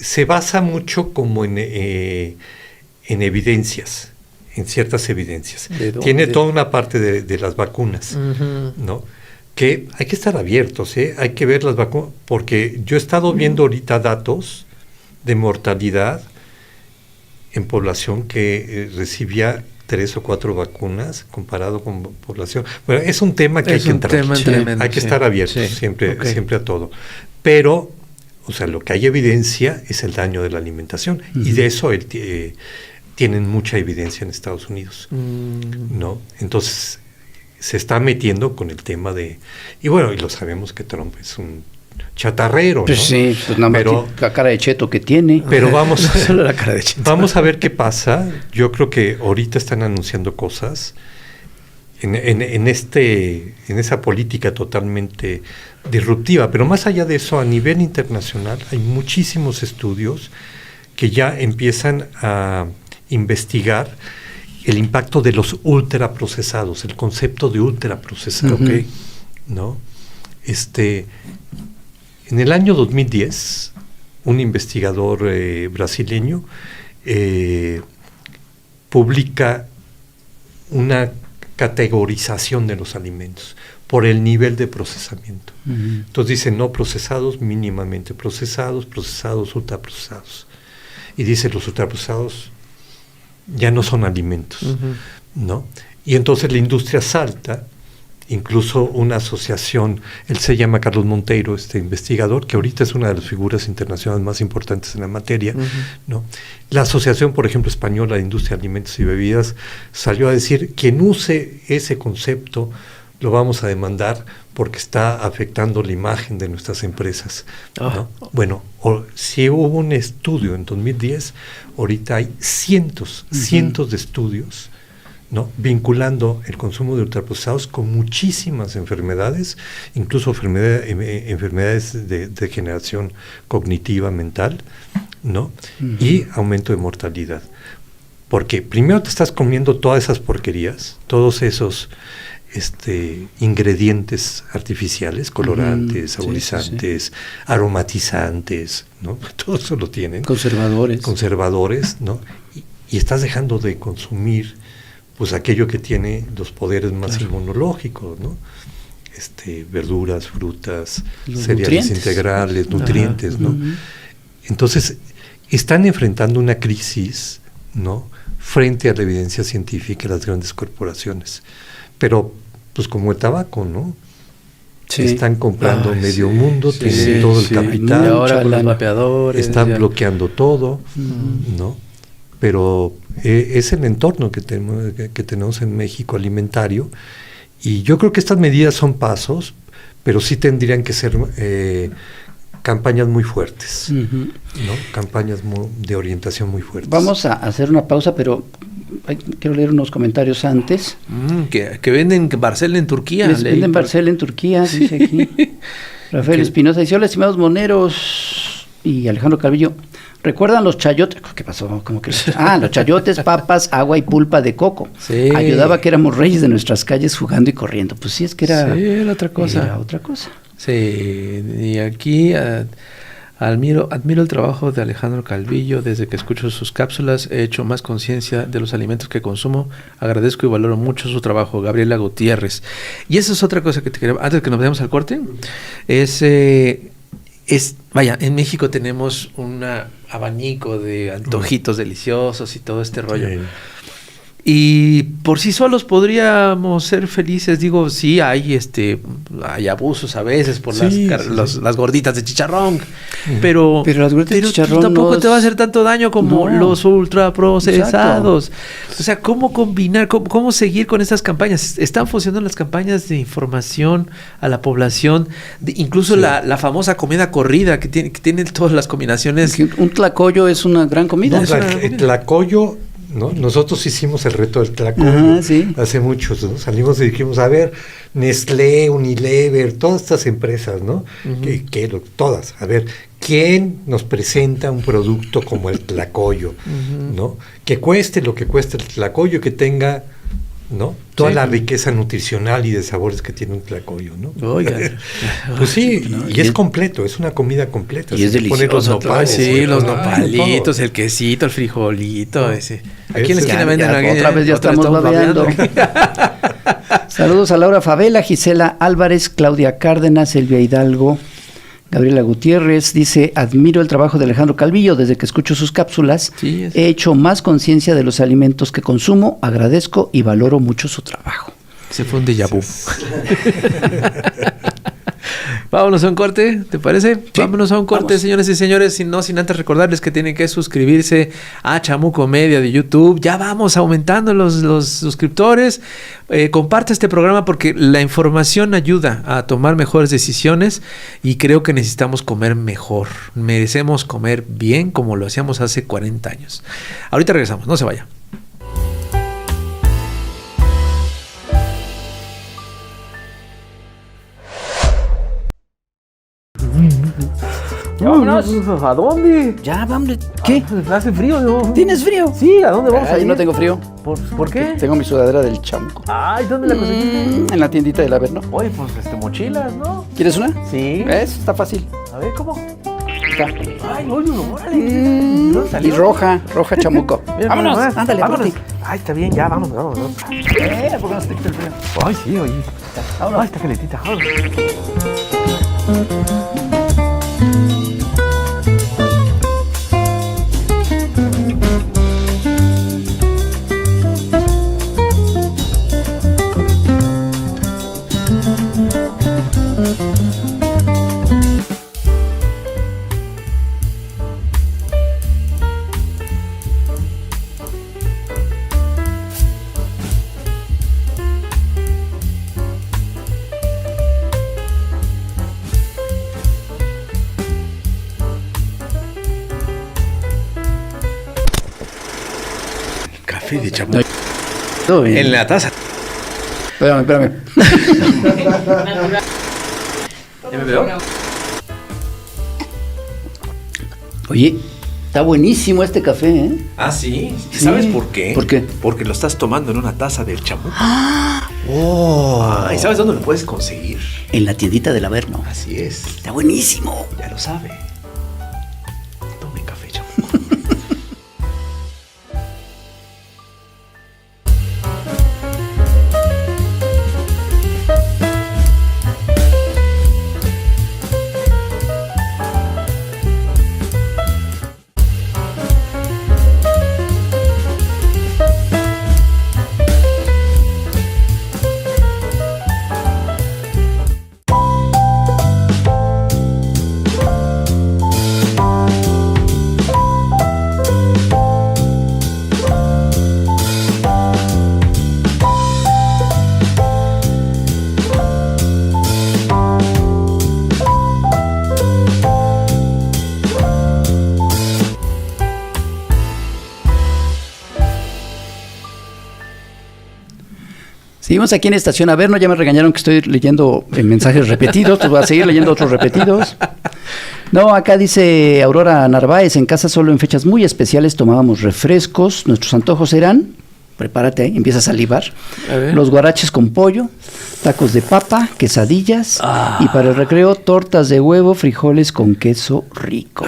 se basa mucho como en evidencias, en ciertas evidencias. Tiene toda una parte de las vacunas, ¿no? Que hay que estar abiertos, hay que ver las vacunas, porque yo he estado viendo ahorita datos de mortalidad en población que recibía 3 o 4 vacunas comparado con población. Bueno, es un tema que hay que entrar. Hay que estar abiertos siempre a todo. Pero, o sea, lo que hay evidencia es el daño de la alimentación, y de eso tienen mucha evidencia en Estados Unidos, ¿no? Entonces se está metiendo con el tema y bueno, y lo sabemos que Trump es un chatarrero, pues, ¿no? Sí, pues nada más la cara de cheto que tiene. Pero solo la cara de cheto. Vamos a ver qué pasa. Yo creo que ahorita están anunciando cosas en esa política totalmente disruptiva, pero más allá de eso, a nivel internacional hay muchísimos estudios que ya empiezan a investigar el impacto de los ultraprocesados, el concepto de ultraprocesado, ¿no? En el año 2010, un investigador brasileño publica una categorización de los alimentos por el nivel de procesamiento. Entonces dice no procesados, mínimamente procesados, procesados, ultraprocesados. Y dice los ultraprocesados ya no son alimentos, ¿no? Y entonces la industria salta incluso una asociación, él se llama Carlos Monteiro, este investigador, que ahorita es una de las figuras internacionales más importantes en la materia, ¿no? La Asociación, por ejemplo, Española de Industria de Alimentos y Bebidas salió a decir, quien use ese concepto lo vamos a demandar porque está afectando la imagen de nuestras empresas, ¿no? Bueno, si hubo un estudio en 2010, ahorita hay cientos de estudios, ¿no? Vinculando el consumo de ultraprocesados con muchísimas enfermedades, incluso enfermedades de degeneración cognitiva mental, ¿no? Y aumento de mortalidad. Porque primero te estás comiendo todas esas porquerías, todos esos ingredientes artificiales, colorantes, saborizantes, aromatizantes, ¿no? Todo eso lo tienen. Conservadores, ¿no? Y estás dejando de consumir pues aquello que tiene los poderes más inmunológicos, ¿no? Verduras, frutas, cereales integrales, nutrientes, ¿no? Entonces, están enfrentando una crisis, ¿no? Frente a la evidencia científica de las grandes corporaciones. Pero, pues como el tabaco, ¿no? Sí. Están comprando medio mundo, tienen todo el capital. Y ahora con los vapeadores. Están bloqueando todo, ¿no? Pero es el entorno que tenemos en México alimentario, y yo creo que estas medidas son pasos, pero sí tendrían que ser campañas muy fuertes, ¿no? Campañas de orientación muy fuertes. Vamos a hacer una pausa, pero quiero leer unos comentarios antes. Que venden Barcel en Turquía. Venden Barcel en Turquía, dice aquí. Rafael Espinosa dice, hola, estimados moneros, y Alejandro Calvillo. ¿Recuerdan los chayotes? ¿Qué pasó? ¿Cómo que los chayotes, papas, agua y pulpa de coco? Sí. Ayudaba que éramos reyes de nuestras calles jugando y corriendo. Pues sí, es que era otra cosa. Era otra cosa. Sí, y aquí admiro el trabajo de Alejandro Calvillo. Desde que escucho sus cápsulas he hecho más conciencia de los alimentos que consumo. Agradezco y valoro mucho su trabajo. Gabriela Gutiérrez. Y esa es otra cosa que te quería, antes de que nos vayamos al corte, vaya, en México tenemos un abanico de antojitos deliciosos y todo este rollo. Sí. Y por sí solos podríamos ser felices. Digo, sí, hay abusos a veces por las gorditas de chicharrón, pero las gorditas de chicharrón tampoco te va a hacer tanto daño como los ultraprocesados. Exacto. O sea, ¿cómo combinar, cómo seguir con estas campañas? Están funcionando las campañas de información a la población, incluso la famosa comida corrida que tiene todas las combinaciones. Un tlacoyo es una gran comida. El tlacoyo, ¿no? Nosotros hicimos el reto del tlacoyo hace muchos, ¿no? Salimos y dijimos, a ver, Nestlé, Unilever, todas estas empresas, ¿no? Todas, a ver, ¿quién nos presenta un producto como el tlacoyo? ¿No? Que cueste lo que cueste el tlacoyo, que tenga, ¿no? Toda la riqueza nutricional y de sabores que tiene un tlacoyo, ¿no? Pues sí, y es completo, es una comida completa. Y es delicioso. Los nopales, los nopalitos, el quesito, el frijolito, ese. ¿A quiénes quieren vender? Otra vez ya estamos babeando. Saludos a Laura Favela, Gisela Álvarez, Claudia Cárdenas, Elvia Hidalgo, Gabriela Gutiérrez. Dice, admiro el trabajo de Alejandro Calvillo. Desde que escucho sus cápsulas, he hecho más conciencia de los alimentos que consumo. Agradezco y valoro mucho su trabajo. Se fue un déjà vu. Vámonos a un corte, ¿te parece? Sí, vámonos a un corte, señores y señores, sin antes recordarles que tienen que suscribirse a Chamuco Media de YouTube. Ya vamos aumentando los suscriptores. Comparte este programa porque la información ayuda a tomar mejores decisiones y creo que necesitamos comer mejor. Merecemos comer bien como lo hacíamos hace 40 años. Ahorita regresamos, no se vaya. Vámonos. ¿A dónde? Ya, vamos. ¿Qué? Hace frío, ¿no? ¿Tienes frío? Sí, ¿a dónde vamos a ir? Yo no tengo frío. ¿Por qué? Tengo mi sudadera del Chamuco. Ay, ¿dónde la conseguiste? En la tiendita del Averno. Oye, pues mochilas, ¿no? ¿Quieres una? Sí. ¿Ves? Está fácil. A ver, ¿cómo? Acá. Ay, oye, órale. Y roja Chamuco. Mira, vámonos, ándale, vámonos. Ay, está bien, ya, vamos. ¿Por qué no se te quita el frío? Ay, sí, oye. Ay, está calentita. café de chamoy. Todo bien. En la taza. Espérame. ¿Ya me veo? Oye, está buenísimo este café, ¿eh? Ah, sí. Sí. ¿Sabes por qué? ¿Por qué? Porque lo estás tomando en una taza del chamuco. ¿Y sabes dónde lo puedes conseguir? En la tiendita del Averno. Así es. Está buenísimo. Ya lo sabe. Tome café, chamuco. Seguimos aquí en Estación Averno, ya me regañaron que estoy leyendo mensajes repetidos, pues voy a seguir leyendo otros repetidos. No, acá dice Aurora Narváez, en casa solo en fechas muy especiales tomábamos refrescos, nuestros antojos eran, prepárate, empieza a salivar, los guaraches con pollo, tacos de papa, quesadillas y para el recreo tortas de huevo, frijoles con queso rico.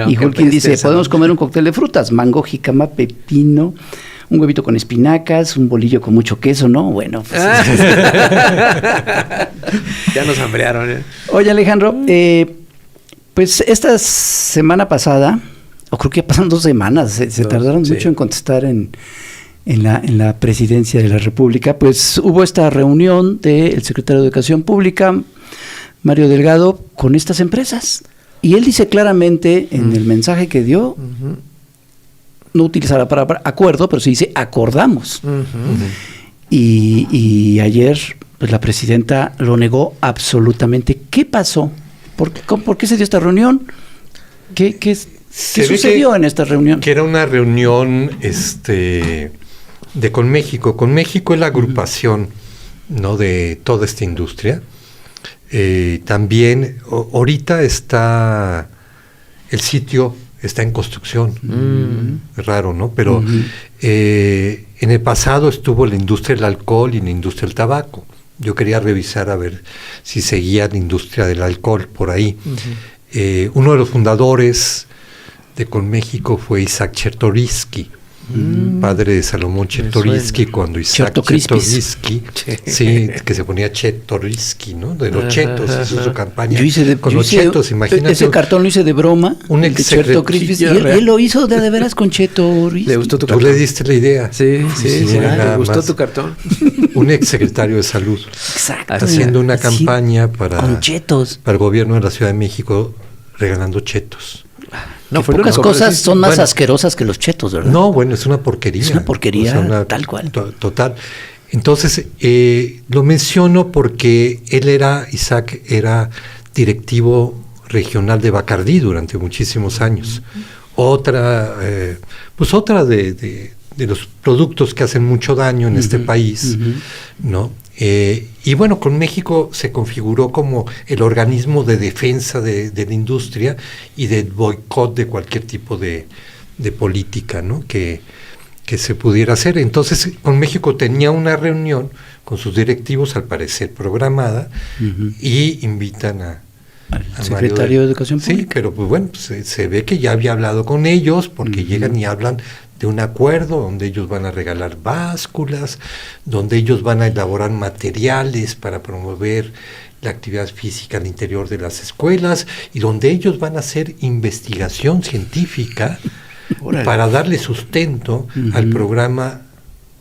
Y Hulkin dice, podemos comer un cóctel de frutas, mango, jícama, pepino, un huevito con espinacas, un bolillo con mucho queso, ¿no? Bueno, pues... Ya nos hambrearon, ¿eh? Oye, Alejandro, pues esta semana pasada, o creo que ya pasan 2 semanas, se tardaron mucho en contestar en la presidencia de la República, pues hubo esta reunión del secretario de Educación Pública, Mario Delgado, con estas empresas. Y él dice claramente en el mensaje que dio... no utiliza la palabra acuerdo, pero se dice acordamos. Y ayer pues la presidenta lo negó absolutamente. ¿Qué pasó? ¿Por qué se dio esta reunión? ¿Qué sucedió en esta reunión? Que era una reunión de Conméxico. Conméxico es la agrupación, ¿no?, de toda esta industria. También ahorita está el sitio... está en construcción, es raro, ¿no? Pero en el pasado estuvo la industria del alcohol y la industria del tabaco. Yo quería revisar a ver si seguía la industria del alcohol por ahí. Uno de los fundadores de Conméxico fue Isaac Chertoriski, padre de Salomón Chertoriski, cuando Isaac Chertoriski, sí, que se ponía Chertoriski, ¿no? De los chetos, hizo su campaña con los chetos, imagínate. Ese cartón lo hice de broma, un ex Chertoriski, y él lo hizo de veras con Chertoriski. ¿Le gustó tu cartón? Tú le diste la idea. Sí, le gustó tu cartón. Un ex secretario de salud. Exacto. Haciendo una campaña para chetos, para el gobierno de la Ciudad de México, regalando chetos. No, pocas cosas son más asquerosas que los chetos, ¿verdad? No, bueno, es una porquería. Es una porquería, tal cual. Total. Entonces, lo menciono porque Isaac era directivo regional de Bacardí durante muchísimos años. Otra de los productos que hacen mucho daño en este país, ¿no? Y bueno, Conméxico se configuró como el organismo de defensa de la industria y del boicot de cualquier tipo de política, ¿no?, que se pudiera hacer. Entonces, Conméxico tenía una reunión con sus directivos, al parecer programada, y invitan a secretario de Educación Pública. Sí, pero pues bueno, se ve que ya había hablado con ellos, porque llegan y hablan de un acuerdo donde ellos van a regalar básculas, donde ellos van a elaborar materiales para promover la actividad física al interior de las escuelas, y donde ellos van a hacer investigación científica para darle sustento al programa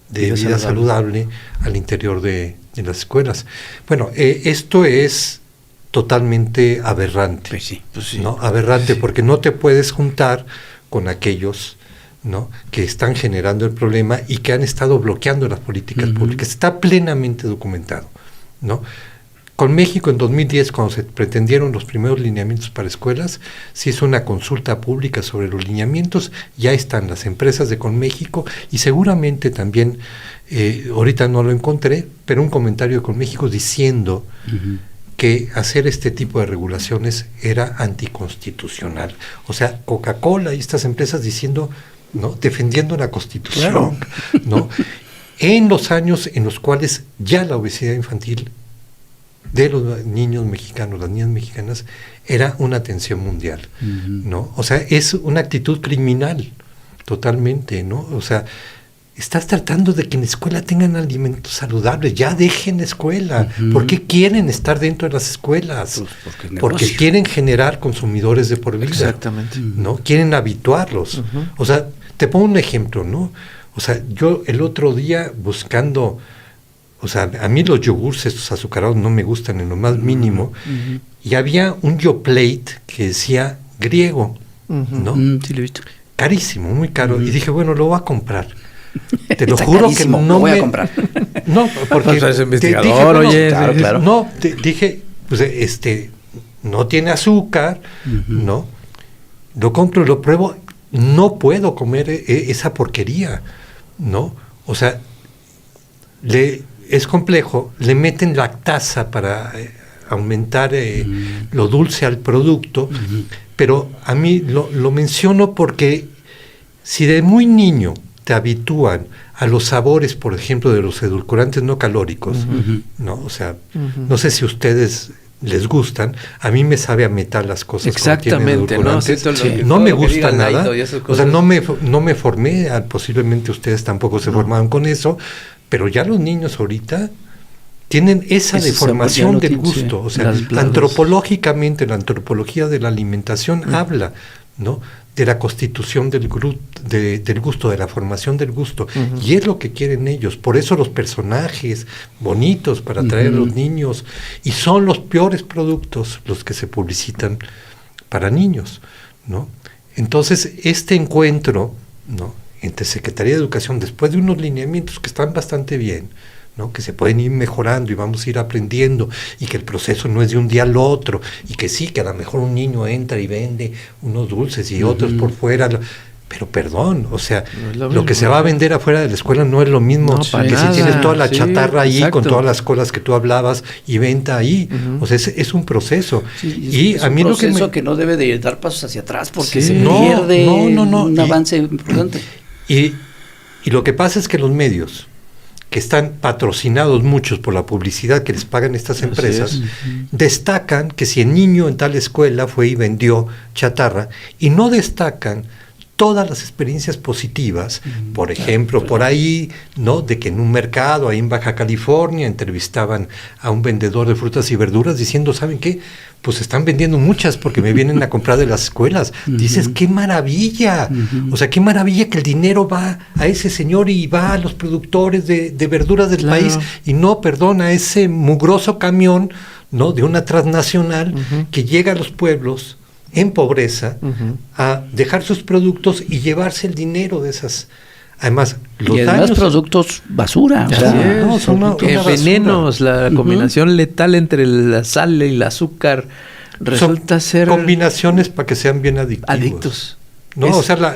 de vida saludable al interior de las escuelas. Bueno, esto es totalmente aberrante. Pues sí. ¿No? Aberrante, porque no te puedes juntar con aquellos, ¿no?, que están generando el problema y que han estado bloqueando las políticas públicas. Está plenamente documentado, ¿no? Con México en 2010, cuando se pretendieron los primeros lineamientos para escuelas, se hizo una consulta pública sobre los lineamientos, ya están las empresas de Conméxico y seguramente también, ahorita no lo encontré, pero un comentario de Conméxico diciendo que hacer este tipo de regulaciones era anticonstitucional. O sea, Coca-Cola y estas empresas diciendo, ¿no?, defendiendo la Constitución, ¿no?, en los años en los cuales ya la obesidad infantil de los niños mexicanos, las niñas mexicanas, era una tensión mundial, ¿no? O sea, es una actitud criminal, totalmente, ¿no? O sea, estás tratando de que en la escuela tengan alimentos saludables, ya dejen la escuela. ¿Por qué quieren estar dentro de las escuelas? Pues porque quieren generar consumidores de por vida. Exactamente. ¿No? Quieren habituarlos. O sea, te pongo un ejemplo, ¿no? O sea, yo el otro día buscando, o sea, a mí los yogures estos azucarados no me gustan en lo más mínimo, y había un Yoplait que decía griego, ¿no? Sí, lo he visto. Carísimo, muy caro. Y dije, bueno, lo voy a comprar. Te lo Está juro carísimo, que no lo voy me... a comprar. No, porque... Pues es investigador, dije, bueno, oye. Claro. No, dije, pues no tiene azúcar, ¿no? Lo compro, lo pruebo, no puedo comer esa porquería, ¿no? O sea, es complejo, le meten lactasa para aumentar lo dulce al producto, pero a mí lo menciono porque si de muy niño te habitúan a los sabores, por ejemplo, de los edulcorantes no calóricos, ¿no? O sea, no sé si a ustedes les gustan, a mí me sabe a metal las cosas. Exactamente, ¿no? Sí, no me gusta nada, o sea, no me formé, posiblemente ustedes tampoco se formaron con eso, pero ya los niños ahorita tienen esa deformación del gusto, o sea, antropológicamente, la antropología de la alimentación habla, ¿no?, de la constitución del gusto, de la formación del gusto, y es lo que quieren ellos. Por eso los personajes bonitos para atraer a los niños, y son los peores productos los que se publicitan para niños, ¿no? Entonces, este encuentro, ¿no?, entre Secretaría de Educación, después de unos lineamientos que están bastante bien, ¿no?, que se pueden ir mejorando y vamos a ir aprendiendo, y que el proceso no es de un día al otro, y que sí, que a lo mejor un niño entra y vende unos dulces y otros por fuera, pero perdón, o sea, no lo que se va a vender afuera de la escuela no es lo mismo que si tienes toda la chatarra ahí, con todas las colas que tú hablabas y venta ahí, o sea, es un proceso. Y a mí un proceso que no debe de dar pasos hacia atrás porque se no, pierde no, un avance importante. Y lo que pasa es que los medios, que están patrocinados muchos por la publicidad que les pagan estas empresas, destacan que si el niño en tal escuela fue y vendió chatarra, y no destacan todas las experiencias positivas, por ejemplo, por ahí, ¿no?, de que en un mercado, ahí en Baja California, entrevistaban a un vendedor de frutas y verduras diciendo, ¿saben qué? Pues están vendiendo muchas porque me vienen a comprar de las escuelas. Dices, ¡qué maravilla! O sea, qué maravilla que el dinero va a ese señor y va a los productores de verduras del país, y no, perdón, a ese mugroso camión, ¿no?, de una transnacional que llega a los pueblos en pobreza a dejar sus productos y llevarse el dinero de esas. Además, los daños, productos basura. O sea, son venenos, la combinación letal entre la sal y el azúcar resulta ser combinaciones para que sean bien adictivos. ¿No? O sea,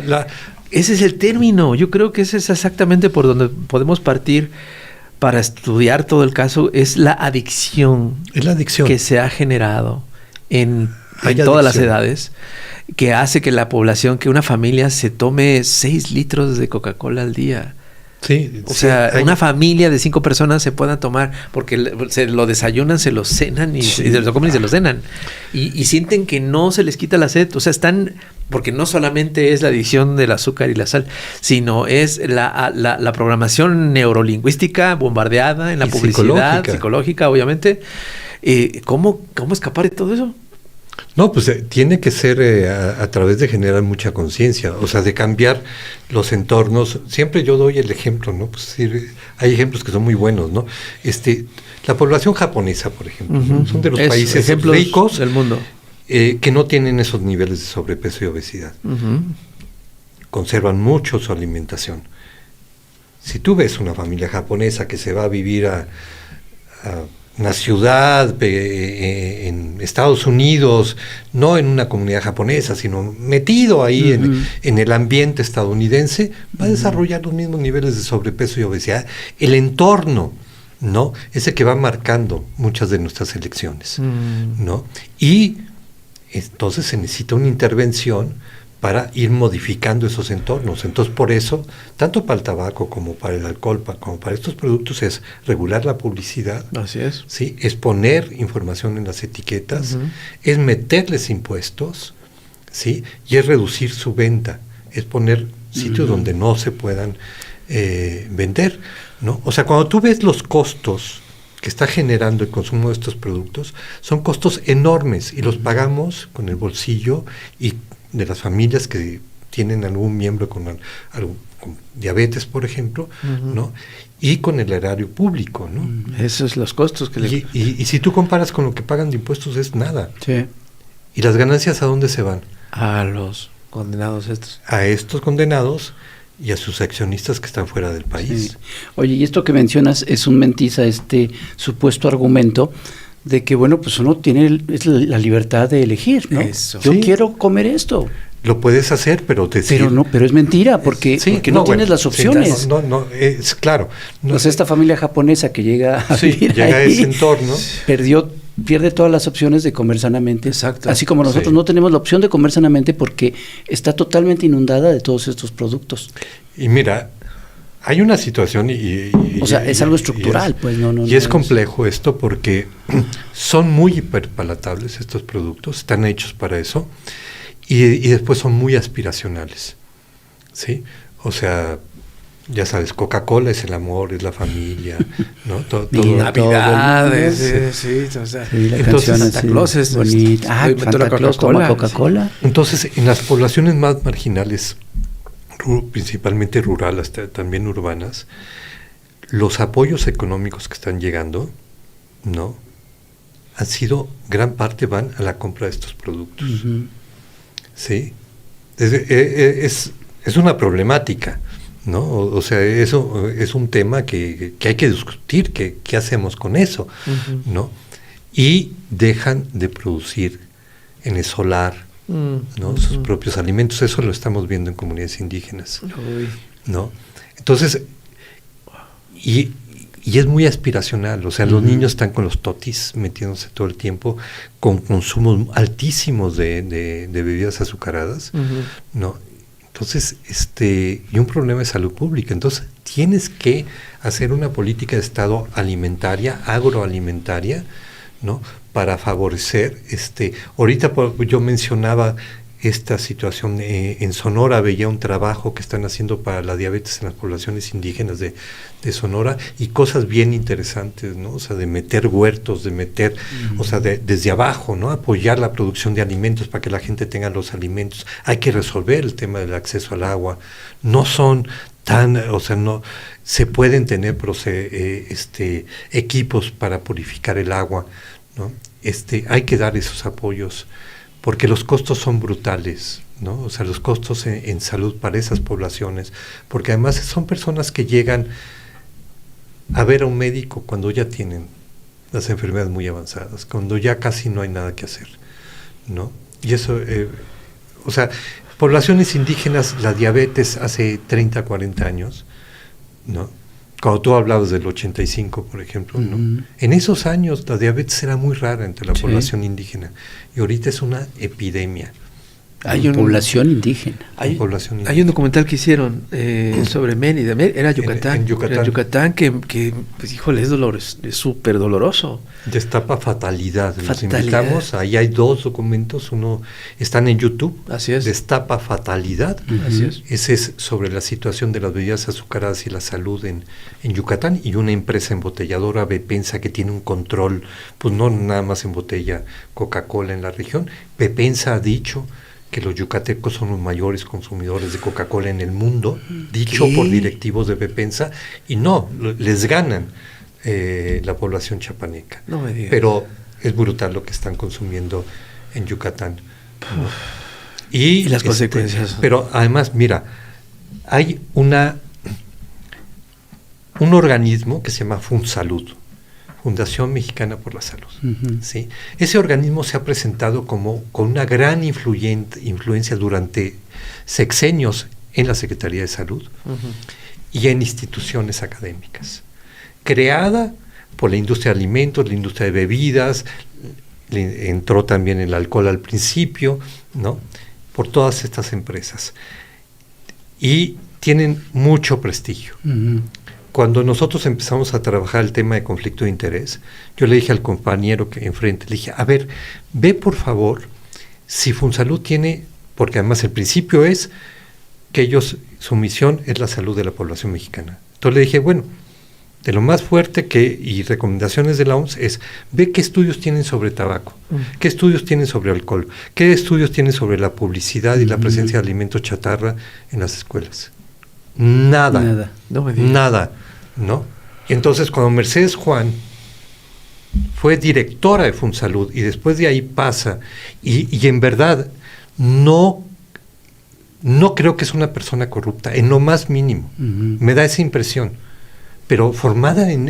ese es el término. Yo creo que ese es exactamente por donde podemos partir para estudiar todo el caso. Es la adicción. Es la adicción que se ha generado en todas las edades, que hace que la población, que una familia se tome 6 litros de Coca-Cola al día. Sí, o sea, una familia de 5 personas se pueda tomar, porque se lo desayunan, se lo cenan y se lo comen y se lo cenan. Y sienten que no se les quita la sed. O sea, están, porque no solamente es la adicción del azúcar y la sal, sino es la programación neurolingüística bombardeada en la publicidad, psicológica obviamente. ¿Cómo escapar de todo eso? No, pues tiene que ser a través de generar mucha conciencia, o sea, de cambiar los entornos. Siempre yo doy el ejemplo, ¿no? Pues hay ejemplos que son muy buenos, ¿no? La población japonesa, por ejemplo, ¿no?, son de los países ricos del mundo que no tienen esos niveles de sobrepeso y obesidad. Conservan mucho su alimentación. Si tú ves una familia japonesa que se va a vivir a una ciudad en Estados Unidos, no en una comunidad japonesa, sino metido ahí en el ambiente estadounidense, va a desarrollar los mismos niveles de sobrepeso y obesidad. El entorno, ¿no?, ese que va marcando muchas de nuestras elecciones, ¿no? Y entonces se necesita una intervención para ir modificando esos entornos. Entonces, por eso, tanto para el tabaco como para el alcohol, como para estos productos, es regular la publicidad. Así es. ¿Sí? Es poner información en las etiquetas, es meterles impuestos, ¿sí? Y es reducir su venta, es poner sitios donde no se puedan vender, ¿no? O sea, cuando tú ves los costos que está generando el consumo de estos productos, son costos enormes y los pagamos con el bolsillo y de las familias que tienen algún miembro con diabetes, por ejemplo, ¿no? Y con el erario público, ¿no? Esos son los costos que y si tú comparas con lo que pagan de impuestos, es nada. Sí. ¿Y las ganancias a dónde se van? A los condenados estos. A estos condenados y a sus accionistas que están fuera del país. Sí. Oye, y esto que mencionas es un mentiza, este supuesto argumento de que, bueno, pues uno tiene la libertad de elegir, ¿no? Eso. Yo Sí. quiero comer esto. Lo puedes hacer, pero Pero es mentira, porque no tienes las opciones. Sí, no, es claro. No, Pues esta familia japonesa que llega a vivir llega ahí, a ese entorno. pierde todas las opciones de comer sanamente. Exacto. Así como nosotros no tenemos la opción de comer sanamente porque está totalmente inundada de todos estos productos. Y mira, hay una situación O sea, es algo estructural, pues no. Y es complejo esto porque son muy hiperpalatables estos productos, están hechos para eso, y después son muy aspiracionales, ¿sí? O sea, ya sabes, Coca-Cola es el amor, es la familia, ¿no? Todo, Navidad, sí. O sea, Sí, la entonces, canción Santa Claus es bonita. Santa Claus toma Coca-Cola. Entonces, en las poblaciones más marginales, principalmente rurales, también urbanas, los apoyos económicos que están llegando, ¿no?, han sido, gran parte van a la compra de estos productos. ¿Sí? Es una problemática, ¿no? O sea, eso es un tema que hay que discutir, qué hacemos con eso, ¿no? Y dejan de producir en el solar, ¿no?, sus propios alimentos. Eso lo estamos viendo en comunidades indígenas, ¿no? Entonces, y es muy aspiracional. O sea, los niños están con los totis metiéndose todo el tiempo, con consumos altísimos de bebidas azucaradas, ¿no? Entonces, y un problema de salud pública. Entonces, tienes que hacer una política de Estado alimentaria, agroalimentaria, ¿no?, para favorecer, ahorita yo mencionaba esta situación en Sonora, veía un trabajo que están haciendo para la diabetes en las poblaciones indígenas de Sonora, y cosas bien interesantes, ¿no? O sea, de meter huertos, de meter, o sea, desde abajo, ¿no?, apoyar la producción de alimentos para que la gente tenga los alimentos. Hay que resolver el tema del acceso al agua. No son o sea, no se pueden tener equipos para purificar el agua, ¿no? Hay que dar esos apoyos, porque los costos son brutales, ¿no? O sea, los costos en salud para esas poblaciones, porque además son personas que llegan a ver a un médico cuando ya tienen las enfermedades muy avanzadas, cuando ya casi no hay nada que hacer, ¿no? Y eso, o sea, poblaciones indígenas, la diabetes hace 30, 40 años, ¿no? Cuando tú hablabas del 85, por ejemplo, ¿no? En esos años la diabetes era muy rara entre la población indígena, y ahorita es una epidemia. Hay una población indígena. Hay un documental que hicieron sobre Mérida, era Yucatán. En Yucatán. En Yucatán que pues, híjole, es súper doloroso. Destapa fatalidad. Los invitamos, ahí hay 2 documentos, uno están en YouTube. Así es. Destapa fatalidad. Así es. Ese es sobre la situación de las bebidas azucaradas y la salud en Yucatán, y una empresa embotelladora, Bepensa, que tiene un control, pues no nada más embotella Coca-Cola en la región. Bepensa ha dicho que los yucatecos son los mayores consumidores de Coca-Cola en el mundo, dicho por directivos de Bepensa, y no, les ganan la población chapaneca. No me digas. Pero es brutal lo que están consumiendo en Yucatán, ¿no? Y las consecuencias. Pero además, mira, hay un organismo que se llama FunSalud. Fundación Mexicana por la Salud. ¿Sí? Ese organismo se ha presentado con una gran influencia durante sexenios en la Secretaría de Salud y en instituciones académicas. Creada por la industria de alimentos, la industria de bebidas, entró también el alcohol al principio, ¿no? Por todas estas empresas. Y tienen mucho prestigio. Cuando nosotros empezamos a trabajar el tema de conflicto de interés, yo le dije al compañero que enfrente, le dije, a ver, ve por favor si Funsalud tiene, porque además el principio es que su misión es la salud de la población mexicana. Entonces le dije, bueno, de lo más fuerte y recomendaciones de la OMS es, ve qué estudios tienen sobre tabaco, qué estudios tienen sobre alcohol, qué estudios tienen sobre la publicidad y la presencia de alimentos chatarra en las escuelas. Nada. No me digas. Nada, ¿no? Y entonces cuando Mercedes Juan fue directora de Funsalud y después de ahí pasa, y en verdad no creo que es una persona corrupta, en lo más mínimo, me da esa impresión, pero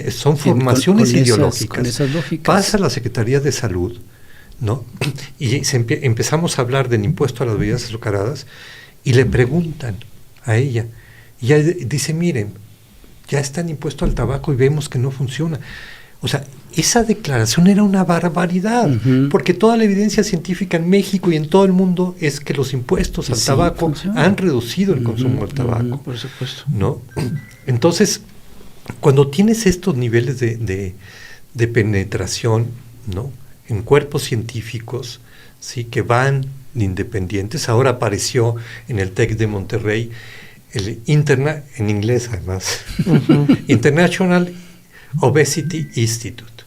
son formaciones ideológicas. Con esas lógicas. Pasa a la Secretaría de Salud, ¿no? Y empezamos a hablar del impuesto a las bebidas azucaradas y le preguntan a ella, y ella dice, miren, ya está el impuesto al tabaco y vemos que no funciona. O sea, esa declaración era una barbaridad, porque toda la evidencia científica en México y en todo el mundo es que los impuestos al tabaco han reducido el consumo del tabaco. Por supuesto. ¿No? Entonces, cuando tienes estos niveles de penetración, ¿no? En cuerpos científicos, ¿sí? Que van independientes, ahora apareció en el TEC de Monterrey, en inglés además, International Obesity Institute,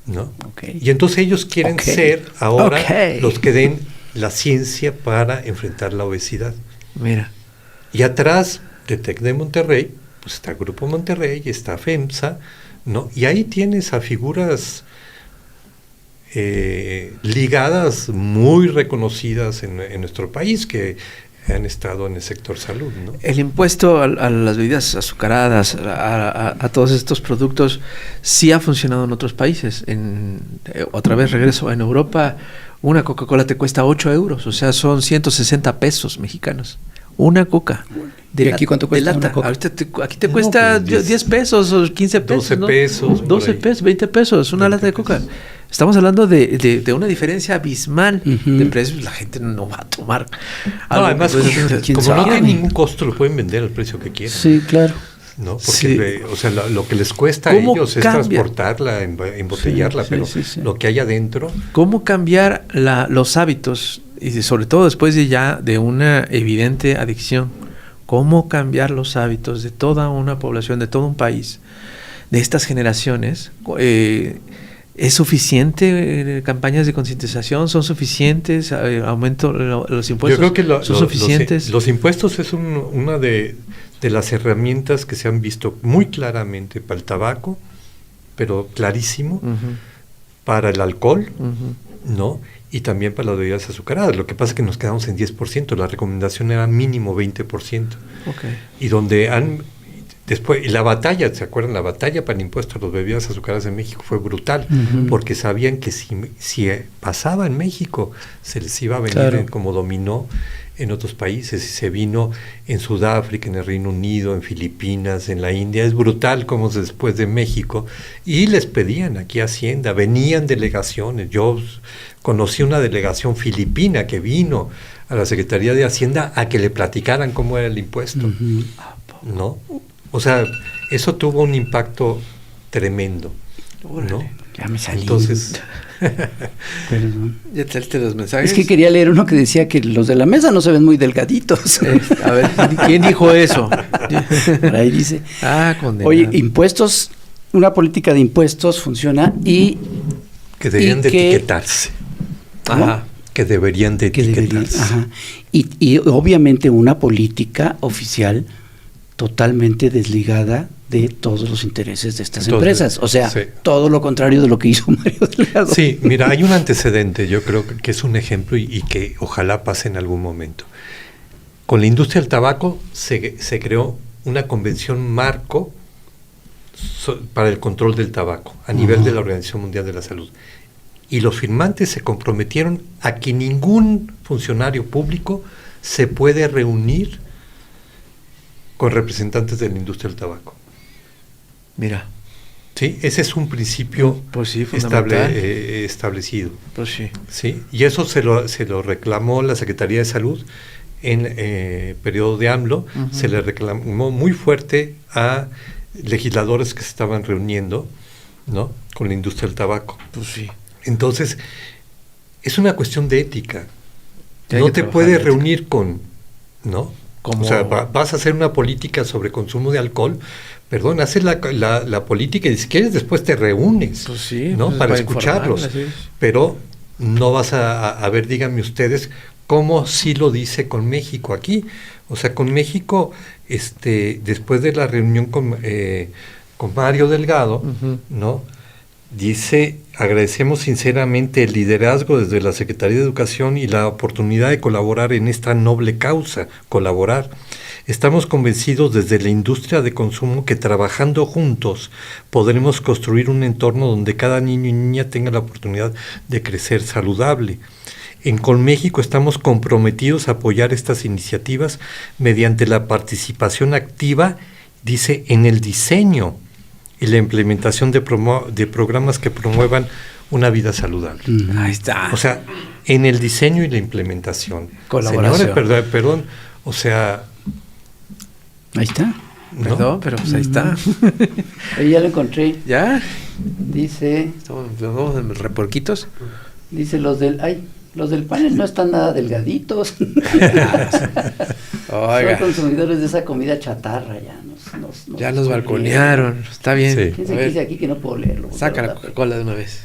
¿no? Y entonces ellos quieren ser ahora los que den la ciencia para enfrentar la obesidad. Mira. Y atrás de TEC de Monterrey, pues está Grupo Monterrey, está FEMSA, ¿no? Y ahí tienes a figuras ligadas, muy reconocidas en nuestro país, que han estado en el sector salud, ¿no? El impuesto a las bebidas azucaradas, a todos estos productos, sí ha funcionado en otros países. Otra vez regreso, en Europa una Coca-Cola te cuesta 8 euros, o sea, son 160 pesos mexicanos. Una coca. ¿Y aquí cuánto cuesta una coca? Aquí te cuesta 10 pesos o 15 pesos. 12 pesos. ¿no? 12 pesos, 20 pesos, una lata de coca. Estamos hablando de una diferencia abismal de precios. La gente no va a tomar algo. No, además, como no tiene ningún costo, lo pueden vender al precio que quieran. Sí, claro. ¿No? Porque o sea, lo que les cuesta a ellos es transportarla, embotellarla, pero lo que hay adentro. ¿Cómo cambiar los hábitos? Y sobre todo después de una evidente adicción, ¿cómo cambiar los hábitos de toda una población, de todo un país, de estas generaciones? ¿Es suficiente campañas de concientización? ¿Son suficientes? ¿Aumento los impuestos? Yo creo que ¿son suficientes? Los impuestos es una de las herramientas que se han visto muy claramente para el tabaco, pero clarísimo, para el alcohol, ¿no? Y también para las bebidas azucaradas. Lo que pasa es que nos quedamos en 10%, la recomendación era mínimo 20%. Y donde después, y la batalla, ¿se acuerdan? La batalla para el impuesto a las bebidas azucaradas en México fue brutal, porque sabían que si pasaba en México, se les iba a venir como dominó en otros países, y se vino en Sudáfrica, en el Reino Unido, en Filipinas, en la India. Es brutal como después de México, y les pedían aquí a Hacienda, venían delegaciones. Yo conocí una delegación filipina que vino a la Secretaría de Hacienda a que le platicaran cómo era el impuesto, ¿no? O sea, eso tuvo un impacto tremendo, ¿no? Ya me salí. Entonces, ¿ya te los mensajes? Es que quería leer uno que decía que los de la mesa no se ven muy delgaditos. A ver, ¿quién dijo eso? Por ahí dice. Condenado. Oye, impuestos, una política de impuestos funciona y que deberían de etiquetarse. Ajá. Que deberían de etiquetarse. Y obviamente una política oficial totalmente desligada de todos los intereses de estas empresas. O sea, todo lo contrario de lo que hizo Mario Delgado. Sí, mira, hay un antecedente, yo creo que es un ejemplo y que ojalá pase en algún momento. Con la industria del tabaco se creó una convención marco para el control del tabaco a nivel de la Organización Mundial de la Salud. Y los firmantes se comprometieron a que ningún funcionario público se puede reunir con representantes de la industria del tabaco. Mira. Sí, ese es un principio pues sí, establecido. Pues sí. Sí, y eso se lo reclamó la Secretaría de Salud en periodo de AMLO. Se le reclamó muy fuerte a legisladores que se estaban reuniendo, ¿no?, con la industria del tabaco. Pues sí. Entonces, es una cuestión de ética. No te puedes reunir con, ¿no? O sea, vas a hacer una política sobre consumo de alcohol, perdón, haces la política y si quieres después te reúnes, pues sí, ¿no?, pues para escucharlos. Pero no vas a ver, díganme ustedes, cómo sí lo dice con México aquí. O sea, con México, después de la reunión con Mario Delgado, ¿no?, dice: agradecemos sinceramente el liderazgo desde la Secretaría de Educación y la oportunidad de colaborar en esta noble causa, colaborar. Estamos convencidos desde la industria de consumo que trabajando juntos podremos construir un entorno donde cada niño y niña tenga la oportunidad de crecer saludable. En Colméxico estamos comprometidos a apoyar estas iniciativas mediante la participación activa, dice, en el diseño y la implementación de programas que promuevan una vida saludable. Ahí está. O sea, en el diseño y la implementación. Colaboración. Señores, perdón, o sea... Ahí está. ¿no? Perdón, pero pues ahí está. Ahí ya lo encontré. ¿Ya? Dice... ¿Estamos en reporquitos? Dice, los del panel no están nada delgaditos. Oiga. Son consumidores de esa comida chatarra ya. Ya nos balconearon. Está bien. Sí. ¿Quién se dice aquí que no puedo leerlo? Saca la Coca-Cola de una vez.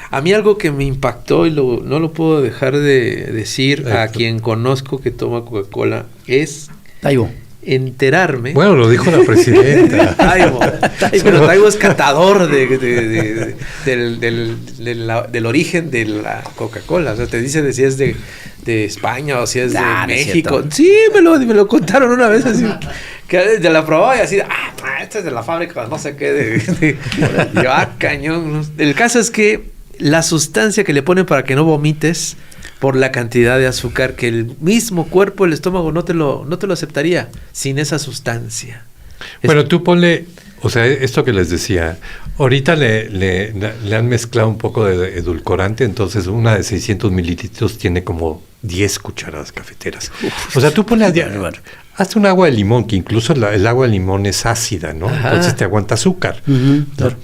A mí algo que me impactó y no lo puedo dejar de decir a quien conozco que toma Coca-Cola es Taibo. Enterarme. Bueno, lo dijo la presidenta. Taibo. Pero Taibo es catador del origen de la Coca-Cola. O sea, te dice si es de España o si es de México. Sí, me lo contaron una vez así. Que de la probaba y así, esta es de la fábrica, no sé qué. Yo, cañón. El caso es que la sustancia que le ponen para que no vomites por la cantidad de azúcar que el mismo cuerpo, el estómago no te lo aceptaría sin esa sustancia. Bueno, tú ponle, o sea, esto que les decía, ahorita le han mezclado un poco de edulcorante, entonces una de 600 mililitros tiene como 10 cucharadas cafeteras. O sea, tú ponle hazte un agua de limón, que incluso el agua de limón es ácida, ¿no? Ajá. Entonces te aguanta azúcar. Claro.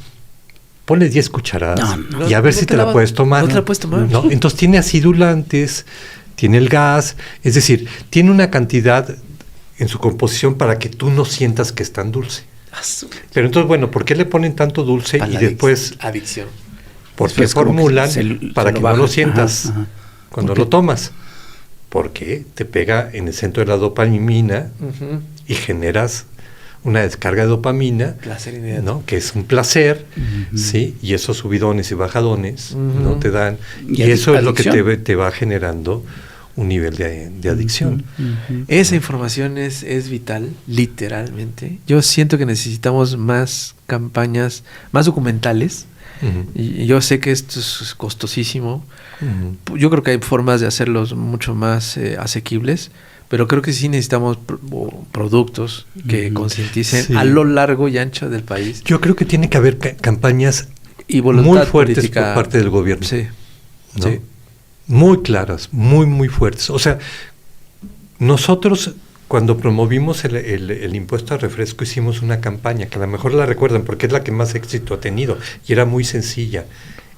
Ponle 10 cucharadas y a ver si te la puedes tomar. No te la puedes tomar. ¿No? Entonces tiene acidulantes, tiene el gas, es decir, tiene una cantidad en su composición para que tú no sientas que es tan dulce. Pero entonces, bueno, ¿por qué le ponen tanto dulce y después... Adicción. ¿Por qué formulan para que no lo sientas cuando lo tomas? Porque te pega en el centro de la dopamina y generas una descarga de dopamina, ¿no?, que es un placer, ¿sí? Y esos subidones y bajadones no te dan, y eso es lo que te va generando un nivel de adicción. Esa información es vital, literalmente. Yo siento que necesitamos más campañas, más documentales. Y yo sé que esto es costosísimo. Yo creo que hay formas de hacerlos mucho más asequibles, pero creo que sí necesitamos productos que concienticen a lo largo y ancho del país. Yo creo que tiene que haber campañas y muy fuertes política, por parte del gobierno. Sí, ¿no? Sí. Muy claras, muy fuertes. O sea, nosotros cuando promovimos el impuesto al refresco hicimos una campaña, que a lo mejor la recuerdan porque es la que más éxito ha tenido, y era muy sencilla.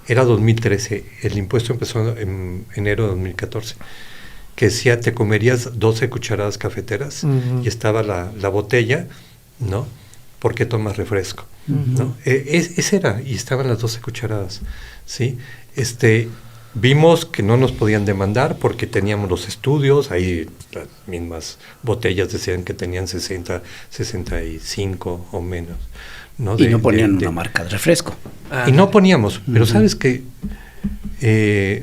Era 2013, el impuesto empezó en enero de 2014. Que decía, te comerías 12 cucharadas cafeteras y estaba la botella, ¿no? ¿Por qué tomas refresco? ¿No? Ese era, y estaban las 12 cucharadas, ¿sí? Vimos que no nos podían demandar porque teníamos los estudios, ahí las mismas botellas decían que tenían 60, 65 o menos, ¿no? Y no ponían una marca de refresco. Y no poníamos, pero ¿sabes qué?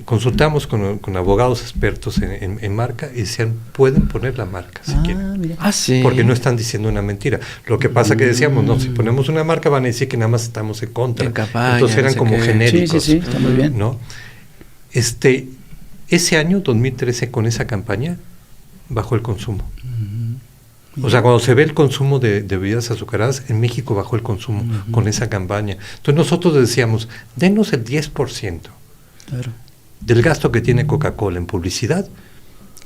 consultamos con abogados expertos en marca y decían, pueden poner la marca si quieren. Mira. Sí. Porque no están diciendo una mentira. Lo que pasa que decíamos, no, si ponemos una marca van a decir que nada más estamos en contra. En campaña, entonces eran no sé como qué. genéricos. Sí, está muy bien. ¿No? Ese año, 2013, con esa campaña, bajó el consumo. O sea, cuando se ve el consumo de bebidas azucaradas, en México bajó el consumo con esa campaña. Entonces nosotros decíamos, denos el 10% del gasto que tiene Coca-Cola en publicidad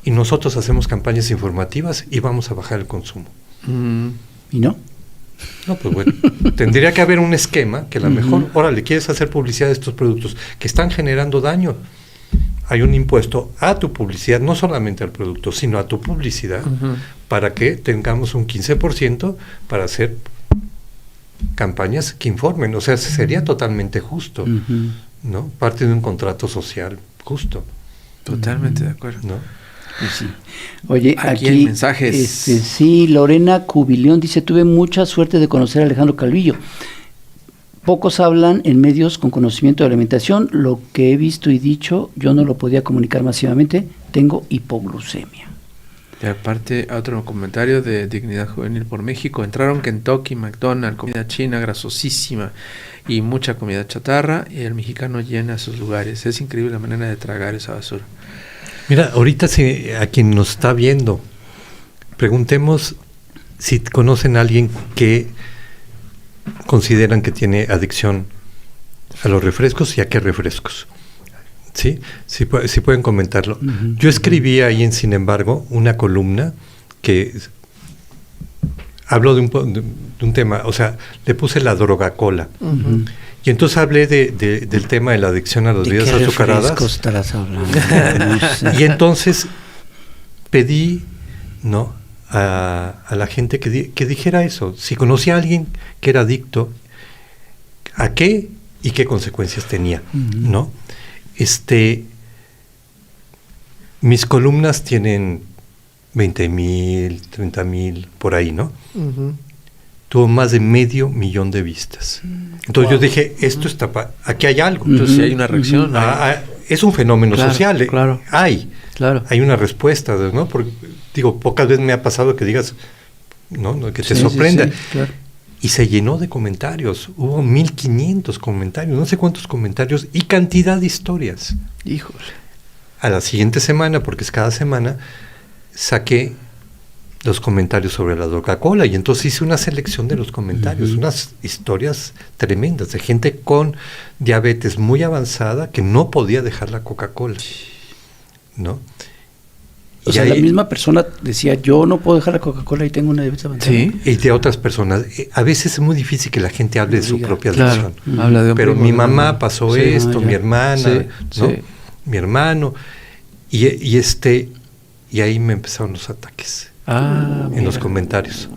y nosotros hacemos campañas informativas y vamos a bajar el consumo. ¿Y no? No, pues bueno, tendría que haber un esquema que a lo mejor, órale, quieres hacer publicidad de estos productos que están generando daño. Hay un impuesto a tu publicidad, no solamente al producto, sino a tu publicidad, para que tengamos un 15% para hacer campañas que informen. O sea, sería totalmente justo, ¿no? Parte de un contrato social justo. Totalmente de acuerdo. ¿No? Pues sí. Oye, Aquí hay mensajes. Sí, Lorena Cubilión dice, tuve mucha suerte de conocer a Alejandro Calvillo. Pocos hablan en medios con conocimiento de alimentación. Lo que he visto y dicho, yo no lo podía comunicar masivamente. Tengo hipoglucemia. Y aparte, otro comentario de Dignidad Juvenil por México. Entraron Kentucky, McDonald's, comida china grasosísima y mucha comida chatarra, y el mexicano llena sus lugares. Es increíble la manera de tragar esa basura. Mira, ahorita a quien nos está viendo, preguntemos si conocen a alguien que consideran que tiene adicción a los refrescos y a qué refrescos. ¿Sí? Si pueden comentarlo. Yo escribí ahí en Sin embargo una columna que habló de un tema, o sea, le puse la droga-cola. Y entonces hablé del tema de la adicción a las bebidas azucaradas. ¿De qué refrescos estarás hablando? No sé. Y entonces pedí, ¿no?, a la gente que dijera eso, si conocía a alguien que era adicto, a qué y qué consecuencias tenía, ¿no? Mis columnas tienen 20,000, 30,000, por ahí, ¿no? Tuvo más de 500,000 de vistas. Entonces yo dije, esto está aquí hay algo. Entonces si hay una reacción. Es un fenómeno social. Claro. Hay una respuesta, ¿no? Porque, digo, pocas veces me ha pasado que digas, ¿no? Que te sorprenda. Sí, claro. Y se llenó de comentarios. Hubo 1,500 comentarios, no sé cuántos comentarios y cantidad de historias. Híjole. A la siguiente semana, porque es cada semana, saqué los comentarios sobre la Coca-Cola y entonces hice una selección de los comentarios, unas historias tremendas de gente con diabetes muy avanzada que no podía dejar la Coca-Cola, ¿no? O sea, la misma persona decía, yo no puedo dejar la Coca-Cola y tengo una diabetes avanzada. Sí. Y de otras personas. A veces es muy difícil que la gente hable de su propia adicción. Habla de un pero primo, mi mamá pasó esto, mi hermana, ¿no? Mi hermano, y ahí me empezaron los ataques en los comentarios.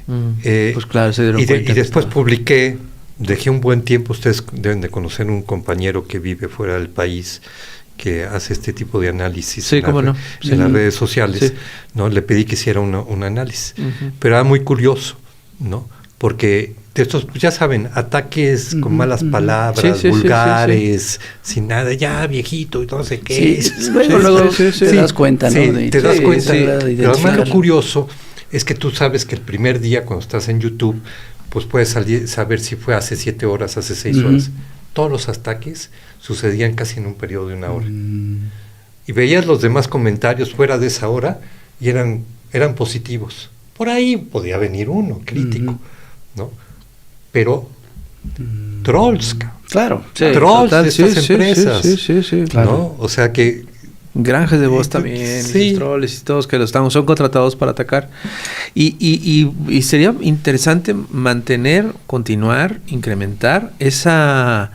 Pues claro, se dieron cuenta. Y después publiqué, dejé un buen tiempo, ustedes deben de conocer un compañero que vive fuera del país, que hace este tipo de análisis en las redes sociales, ¿no? Le pedí que hiciera un análisis, pero era muy curioso, ¿no? Porque de estos, ya saben, ataques con malas palabras, vulgares, sin nada, ya viejito y no sé qué. Luego te das cuenta, ¿no? Te das cuenta. Pero además lo curioso es que tú sabes que el primer día cuando estás en YouTube, pues puedes saber si fue hace 7 horas, hace 6 horas. Todos los ataques sucedían casi en un periodo de 1 hora. Y veías los demás comentarios fuera de esa hora y eran positivos. Por ahí podía venir uno crítico, ¿no? Pero trolls, claro, trolls de estas empresas, claro. ¿no? O sea que granjas de voz también, y sus troles y todos que son contratados para atacar. Y sería interesante mantener, continuar, incrementar esa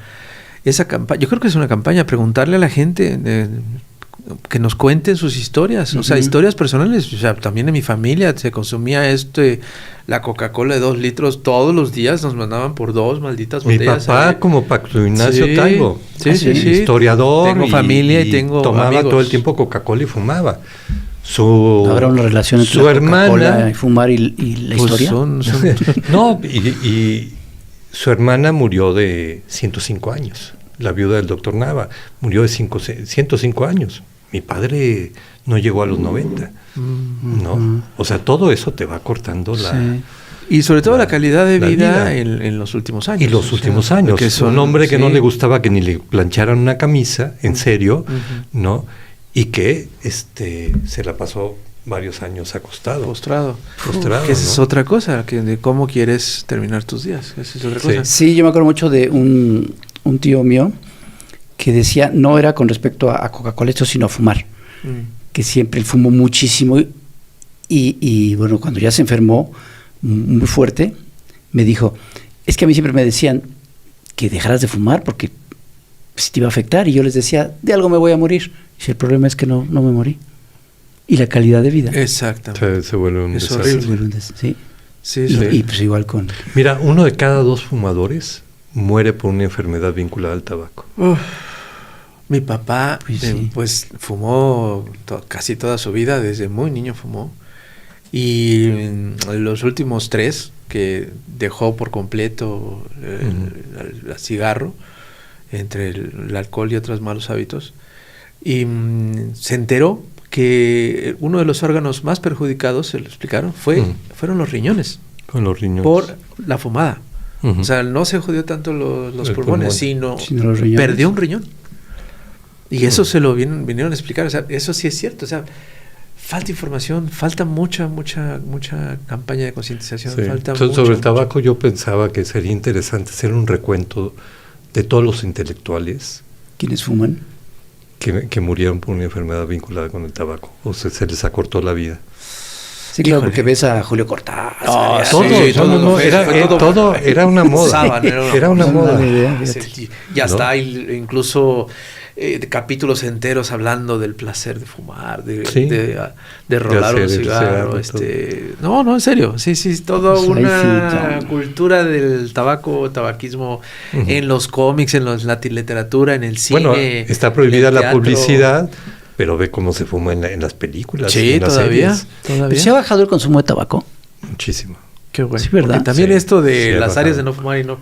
campaña. Yo creo que es una campaña, preguntarle a la gente que nos cuenten sus historias, o sea, historias personales. O sea, también en mi familia se consumía la Coca-Cola de 2 litros todos los días, nos mandaban por 2 malditas botellas. Mi papá, como Pacto Ignacio Taibo, historiador, tengo familia y tengo tomaba amigos. todo el tiempo Coca-Cola y fumaba. ¿Habrá una relación entre la Coca-Cola y fumar y la historia? No, y su hermana murió de 105 años. la viuda del doctor Nava, murió de 105 años. Mi padre no llegó a los 90, ¿no? O sea, todo eso te va cortando y sobre todo la calidad de vida en los últimos años. Y los últimos años. Que son, un hombre que no le gustaba que ni le plancharan una camisa, en serio, ¿no? Y que se la pasó varios años acostado. Postrado. Que esa es otra cosa, de cómo quieres terminar tus días. Esa es otra cosa. Sí, yo me acuerdo mucho de un tío mío que decía, no era con respecto a Coca-Cola esto, sino a fumar. Que siempre él fumó muchísimo y bueno, cuando ya se enfermó muy fuerte, me dijo, es que a mí siempre me decían que dejaras de fumar porque pues, te iba a afectar, y yo les decía, de algo me voy a morir. Y el problema es que no me morí. Y la calidad de vida. Exactamente. Se vuelve un desastre. Sí. Y pues igual con... Mira, 1 de cada 2 fumadores muere por una enfermedad vinculada al tabaco. Mi papá pues fumó casi toda su vida, desde muy niño fumó. Y los últimos 3 que dejó por completo el cigarro, entre el alcohol y otros malos hábitos, y se enteró que uno de los órganos más perjudicados, se lo explicaron, fueron los riñones. Con los riñones. Por la fumada. O sea, no se jodió tanto los pulmones, sino perdió un riñón. Y eso se lo vinieron a explicar. O sea, eso sí es cierto. O sea, falta información, falta mucha campaña de concientización. Sí. Sobre el tabaco yo pensaba que sería interesante hacer un recuento de todos los intelectuales. ¿Quiénes fuman? Que murieron por una enfermedad vinculada con el tabaco. O sea, se les acortó la vida. Sí, claro, porque ves a Julio Cortázar. Todo era una moda. Era una moda. Ya está, incluso capítulos enteros hablando del placer de fumar, de rolar un cigarro. No, en serio. Sí, toda una cultura del tabaquismo en los cómics, en la literatura, en el cine. Bueno, está prohibida la publicidad, pero ve cómo se fuma en las películas. Sí, en las series. ¿Pero se ha bajado el consumo de tabaco? Muchísimo. Qué bueno. Sí, ¿verdad? Porque también esto de las áreas de no fumar y no...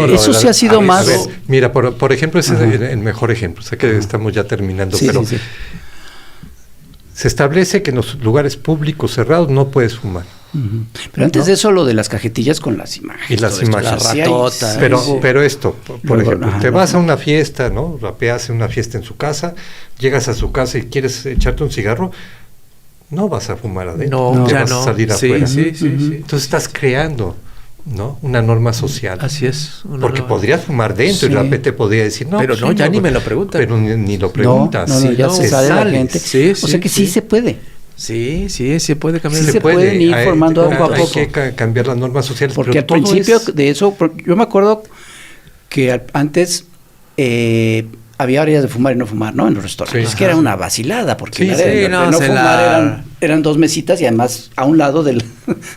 eso sí ha sido más... Ver, mira, por ejemplo, ese es el mejor ejemplo. Sé que estamos ya terminando, pero se establece que en los lugares públicos cerrados no puedes fumar. Pero antes de eso, lo de las cajetillas con las imágenes. Y las imágenes. Las ratotas. Pero esto, por ejemplo, te vas a una fiesta, ¿no? Rapeas en una fiesta en su casa, llegas a su casa y quieres echarte un cigarro, no vas a fumar adentro, vas a salir afuera. Sí. Entonces estás creando, ¿no? Una norma social. Así es. Porque podrías fumar dentro y de repente podría decir, no. Pero ya ni me lo preguntan. Pero ni lo preguntas. Ya se sale la gente. O sea que sí se puede. Sí, se puede cambiar. Sí se pueden ir formando poco a poco. Hay que cambiar las normas sociales. Porque al principio de eso, yo me acuerdo que antes había áreas de fumar y no fumar, ¿no? En los restaurantes. Es que era una vacilada, porque no fumar eran 2 mesitas y además a un lado del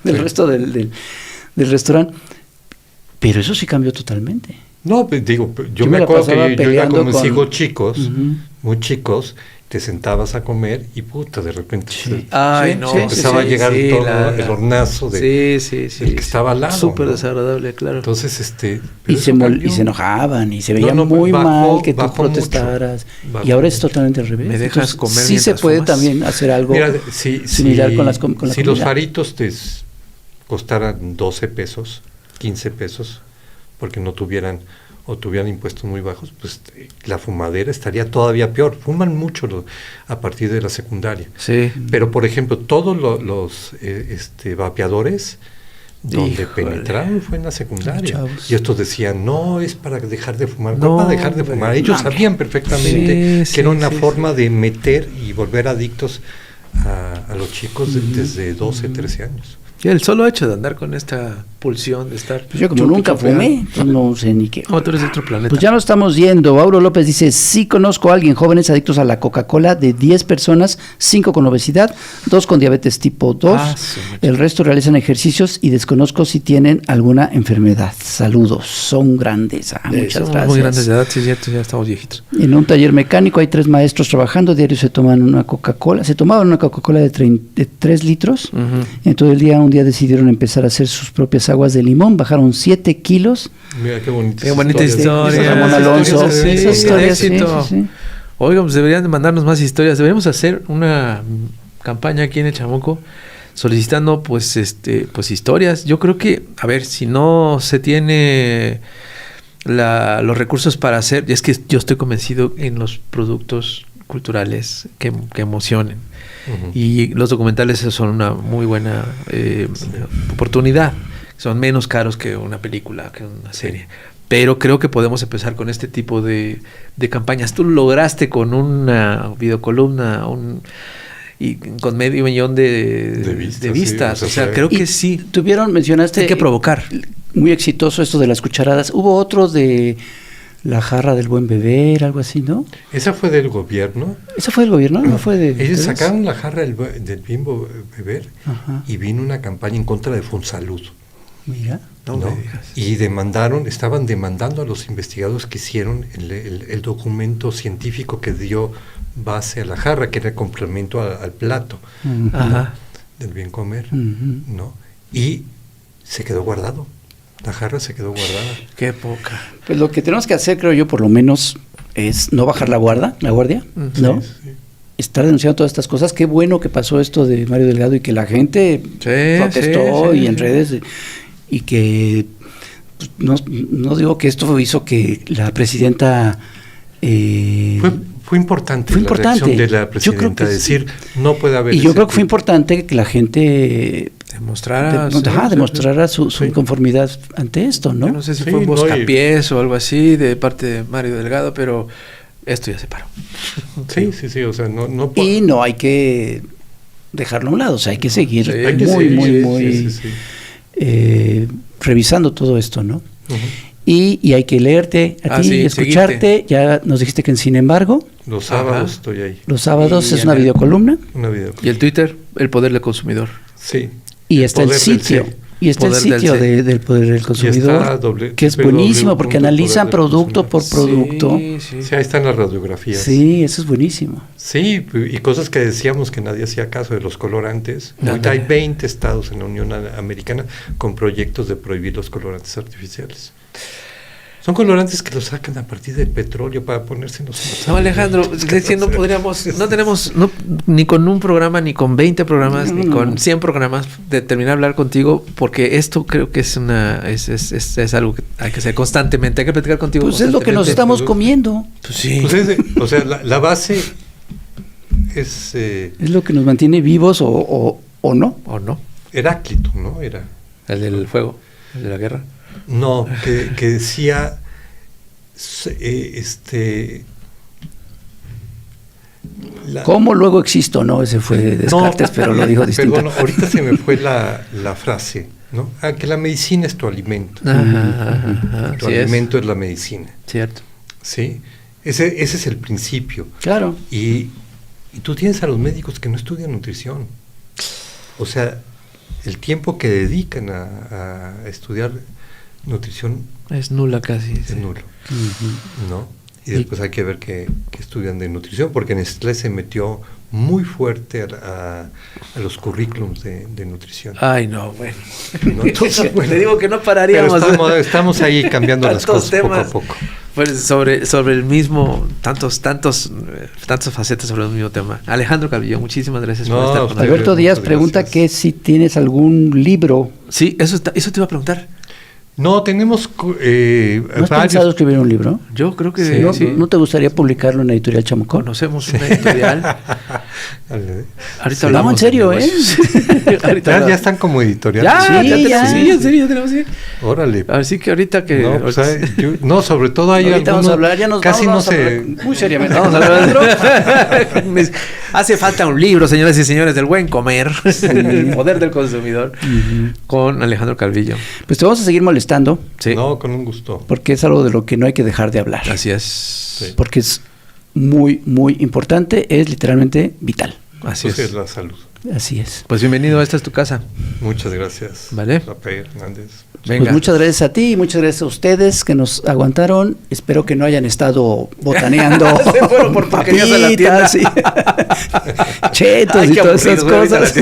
resto del restaurante. Pero eso sí cambió totalmente. No, digo, yo me acuerdo que yo iba con mis hijos chicos, muy chicos, te sentabas a comer y puta, de repente empezaba a llegar todo el hornazo de el que estaba al lado. Súper desagradable, claro. Entonces, y se enojaban y se veía muy mal que tú protestaras. Y ahora es totalmente al revés. ¿Me dejas comer? Sí se puede también hacer algo similar con la comida. Si los faritos te costaran 12 pesos, 15 pesos, porque no tuvieran impuestos muy bajos, pues la fumadera estaría todavía peor. Fuman mucho a partir de la secundaria. Sí. Pero, por ejemplo, todos los vapeadores donde penetraron fue en la secundaria. Y estos decían, no, es para dejar de fumar. No, para dejar de fumar. Ellos sabían perfectamente que era una forma de meter y volver adictos a los chicos desde 12, 13 años. Y el solo hecho de andar con esta pulsión de estar... Pues yo como nunca fumé, no sé ni qué. Tú eres de otro planeta. Pues ya nos estamos yendo. Auro López dice, sí conozco a alguien, jóvenes adictos a la Coca-Cola, de 10 personas, 5 con obesidad, 2 con diabetes tipo 2, el resto realizan ejercicios y desconozco si tienen alguna enfermedad. Saludos, son grandes. Muchas gracias. Muy grandes de edad, sí es cierto, ya estamos viejitos. En un taller mecánico hay 3 maestros trabajando, diario se tomaban una Coca-Cola de 3 litros, en todo el día un día decidieron empezar a hacer sus propias las aguas de Limón, bajaron 7 kilos. Mira qué bonita, historia. Ramón Alonso. Sí, Historias, éxito. sí. Oigan, pues deberían de mandarnos más historias. Deberíamos hacer una campaña aquí en el Chamuco solicitando pues historias. Yo creo que, a ver, si no se tiene los recursos para hacer, es que yo estoy convencido en los productos culturales que emocionen. Uh-huh. Y los documentales son una muy buena oportunidad. Son menos caros que una película, que una serie. Pero creo que podemos empezar con este tipo de campañas. Tú lo lograste con una videocolumna, y con 500,000 de vistas. Sí, o sea, creo que sí. Mencionaste... Hay que provocar. Muy exitoso esto de las cucharadas. Hubo otro de la jarra del buen beber, algo así, ¿no? ¿Esa fue del gobierno? ¿Esa fue del gobierno? ¿No fue de...? Ellos sacaron la jarra del bien beber. Ajá. Y vino una campaña en contra de Fonsalud. Mira. No. Y estaban demandando a los investigadores que hicieron el documento científico que dio base a la jarra, que era complemento al plato, uh-huh, ¿no? Del bien comer, uh-huh, ¿no? Y se quedó guardado. La jarra se quedó guardada. Qué poca. Pues lo que tenemos que hacer, creo yo, por lo menos, es no bajar la guardia, uh-huh, ¿no? Sí. Estar denunciando todas estas cosas. Qué bueno que pasó esto de Mario Delgado y que la gente protestó y en redes, y que pues, no digo que esto hizo que la presidenta... Fue importante la reacción de la presidenta, decir, no puede haber... Y yo creo que fue importante que la gente demostrara su inconformidad ante esto, ¿no? Yo no sé si fue un buscapiés o algo así de parte de Mario Delgado, pero esto ya se paró. Sí, o sea, no y no hay que dejarlo a un lado, o sea, hay que seguir muy revisando todo esto, ¿no? Uh-huh. Y hay que leerte a ti y escucharte. Seguirte. Ya nos dijiste que en Sin embargo. Los sábados estoy ahí. Los sábados es una videocolumna. Y el Twitter, El Poder del Consumidor. Sí. Y está el sitio. Y está el sitio del Poder del Consumidor, que es buenísimo porque analizan producto por producto. Sí, ahí están las radiografías. Sí, eso es buenísimo. Sí, y cosas que decíamos que nadie hacía caso de los colorantes. Ahorita hay 20 estados en la Unión Americana con proyectos de prohibir los colorantes artificiales. Son colorantes que los sacan a partir del petróleo para ponerse en los... No, Alejandro, no podríamos, no tenemos ni con un programa, ni con 20 programas, ni con 100 programas de terminar de hablar contigo, porque esto creo que es algo que hay que hacer constantemente, hay que platicar contigo. Pues es lo que nos estamos comiendo. Pues sí. Pues o sea, la base es... es lo que nos mantiene vivos o no. O no. Heráclito, ¿no? Era el del fuego, el de la guerra. No, que decía ¿cómo luego existo? No, ese fue Descartes, pero lo dijo distinto. Perdón, ahorita se me fue la frase, ¿no? Que la medicina es tu alimento. Tu alimento es la medicina. Cierto. Sí, ese es el principio. Claro. Y tú tienes a los médicos que no estudian nutrición. O sea, el tiempo que dedican a estudiar nutrición es nula casi. Es nulo, ¿no? Y después hay que ver que estudian de nutrición, porque Nestlé se metió muy fuerte a los currículums de nutrición. Ay, no, bueno. ¿No? Entonces, bueno, te digo que no pararíamos. Pero estamos ahí cambiando las cosas temas, poco a poco. Pues sobre el mismo, tantas facetas sobre el mismo tema. Alejandro Calvillo, muchísimas gracias por estar con nosotros. Alberto Díaz pregunta que si tienes algún libro. Sí, eso te iba a preguntar. No, tenemos ¿No has pensado escribir un libro? Yo creo que sí. ¿No te gustaría publicarlo en la editorial Chamuco? Conocemos una editorial. Ahorita hablamos. No, en serio, ¿eh? Ya están como editorial. En serio, ya tenemos. Órale. Así que ahorita que... No, sobre todo hay ahorita algunos... Vamos a hablar, ya nos casi vamos no se... Muy seriamente. Vamos a hablar. Hace falta un libro, señoras y señores, del buen comer. El poder del consumidor. Con Alejandro Calvillo. Pues te vamos a seguir molestando. Sí. No, con un gusto. Porque es algo de lo que no hay que dejar de hablar. Así es. Sí. Porque es muy, muy importante, es literalmente vital. Así es. La salud. Así es. Pues bienvenido, esta es tu casa. Muchas gracias. Vale. Rafael Hernández. Venga. Pues muchas gracias a ti y muchas gracias a ustedes que nos aguantaron. Espero que no hayan estado botaneando. Se fueron por porquerías a la tienda. Sí. Chetos y todas esas cosas.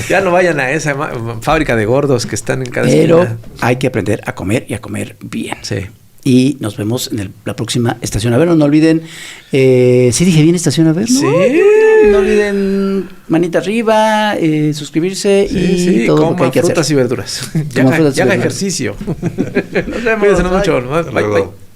Ya no vayan a esa fábrica de gordos que están en cada Pero esquina. hay que aprender a comer y a comer bien. Sí. Y nos vemos en la próxima Estación Averno. No olviden, ¿sí dije bien Estación Averno? Sí. No olviden manita arriba, suscribirse y todo lo que hay que hacer. Frutas y verduras. Coma frutas y Ya haga verduras. ejercicio. Nos vemos. Cuídense Bye. mucho. Bye, Hasta luego. bye.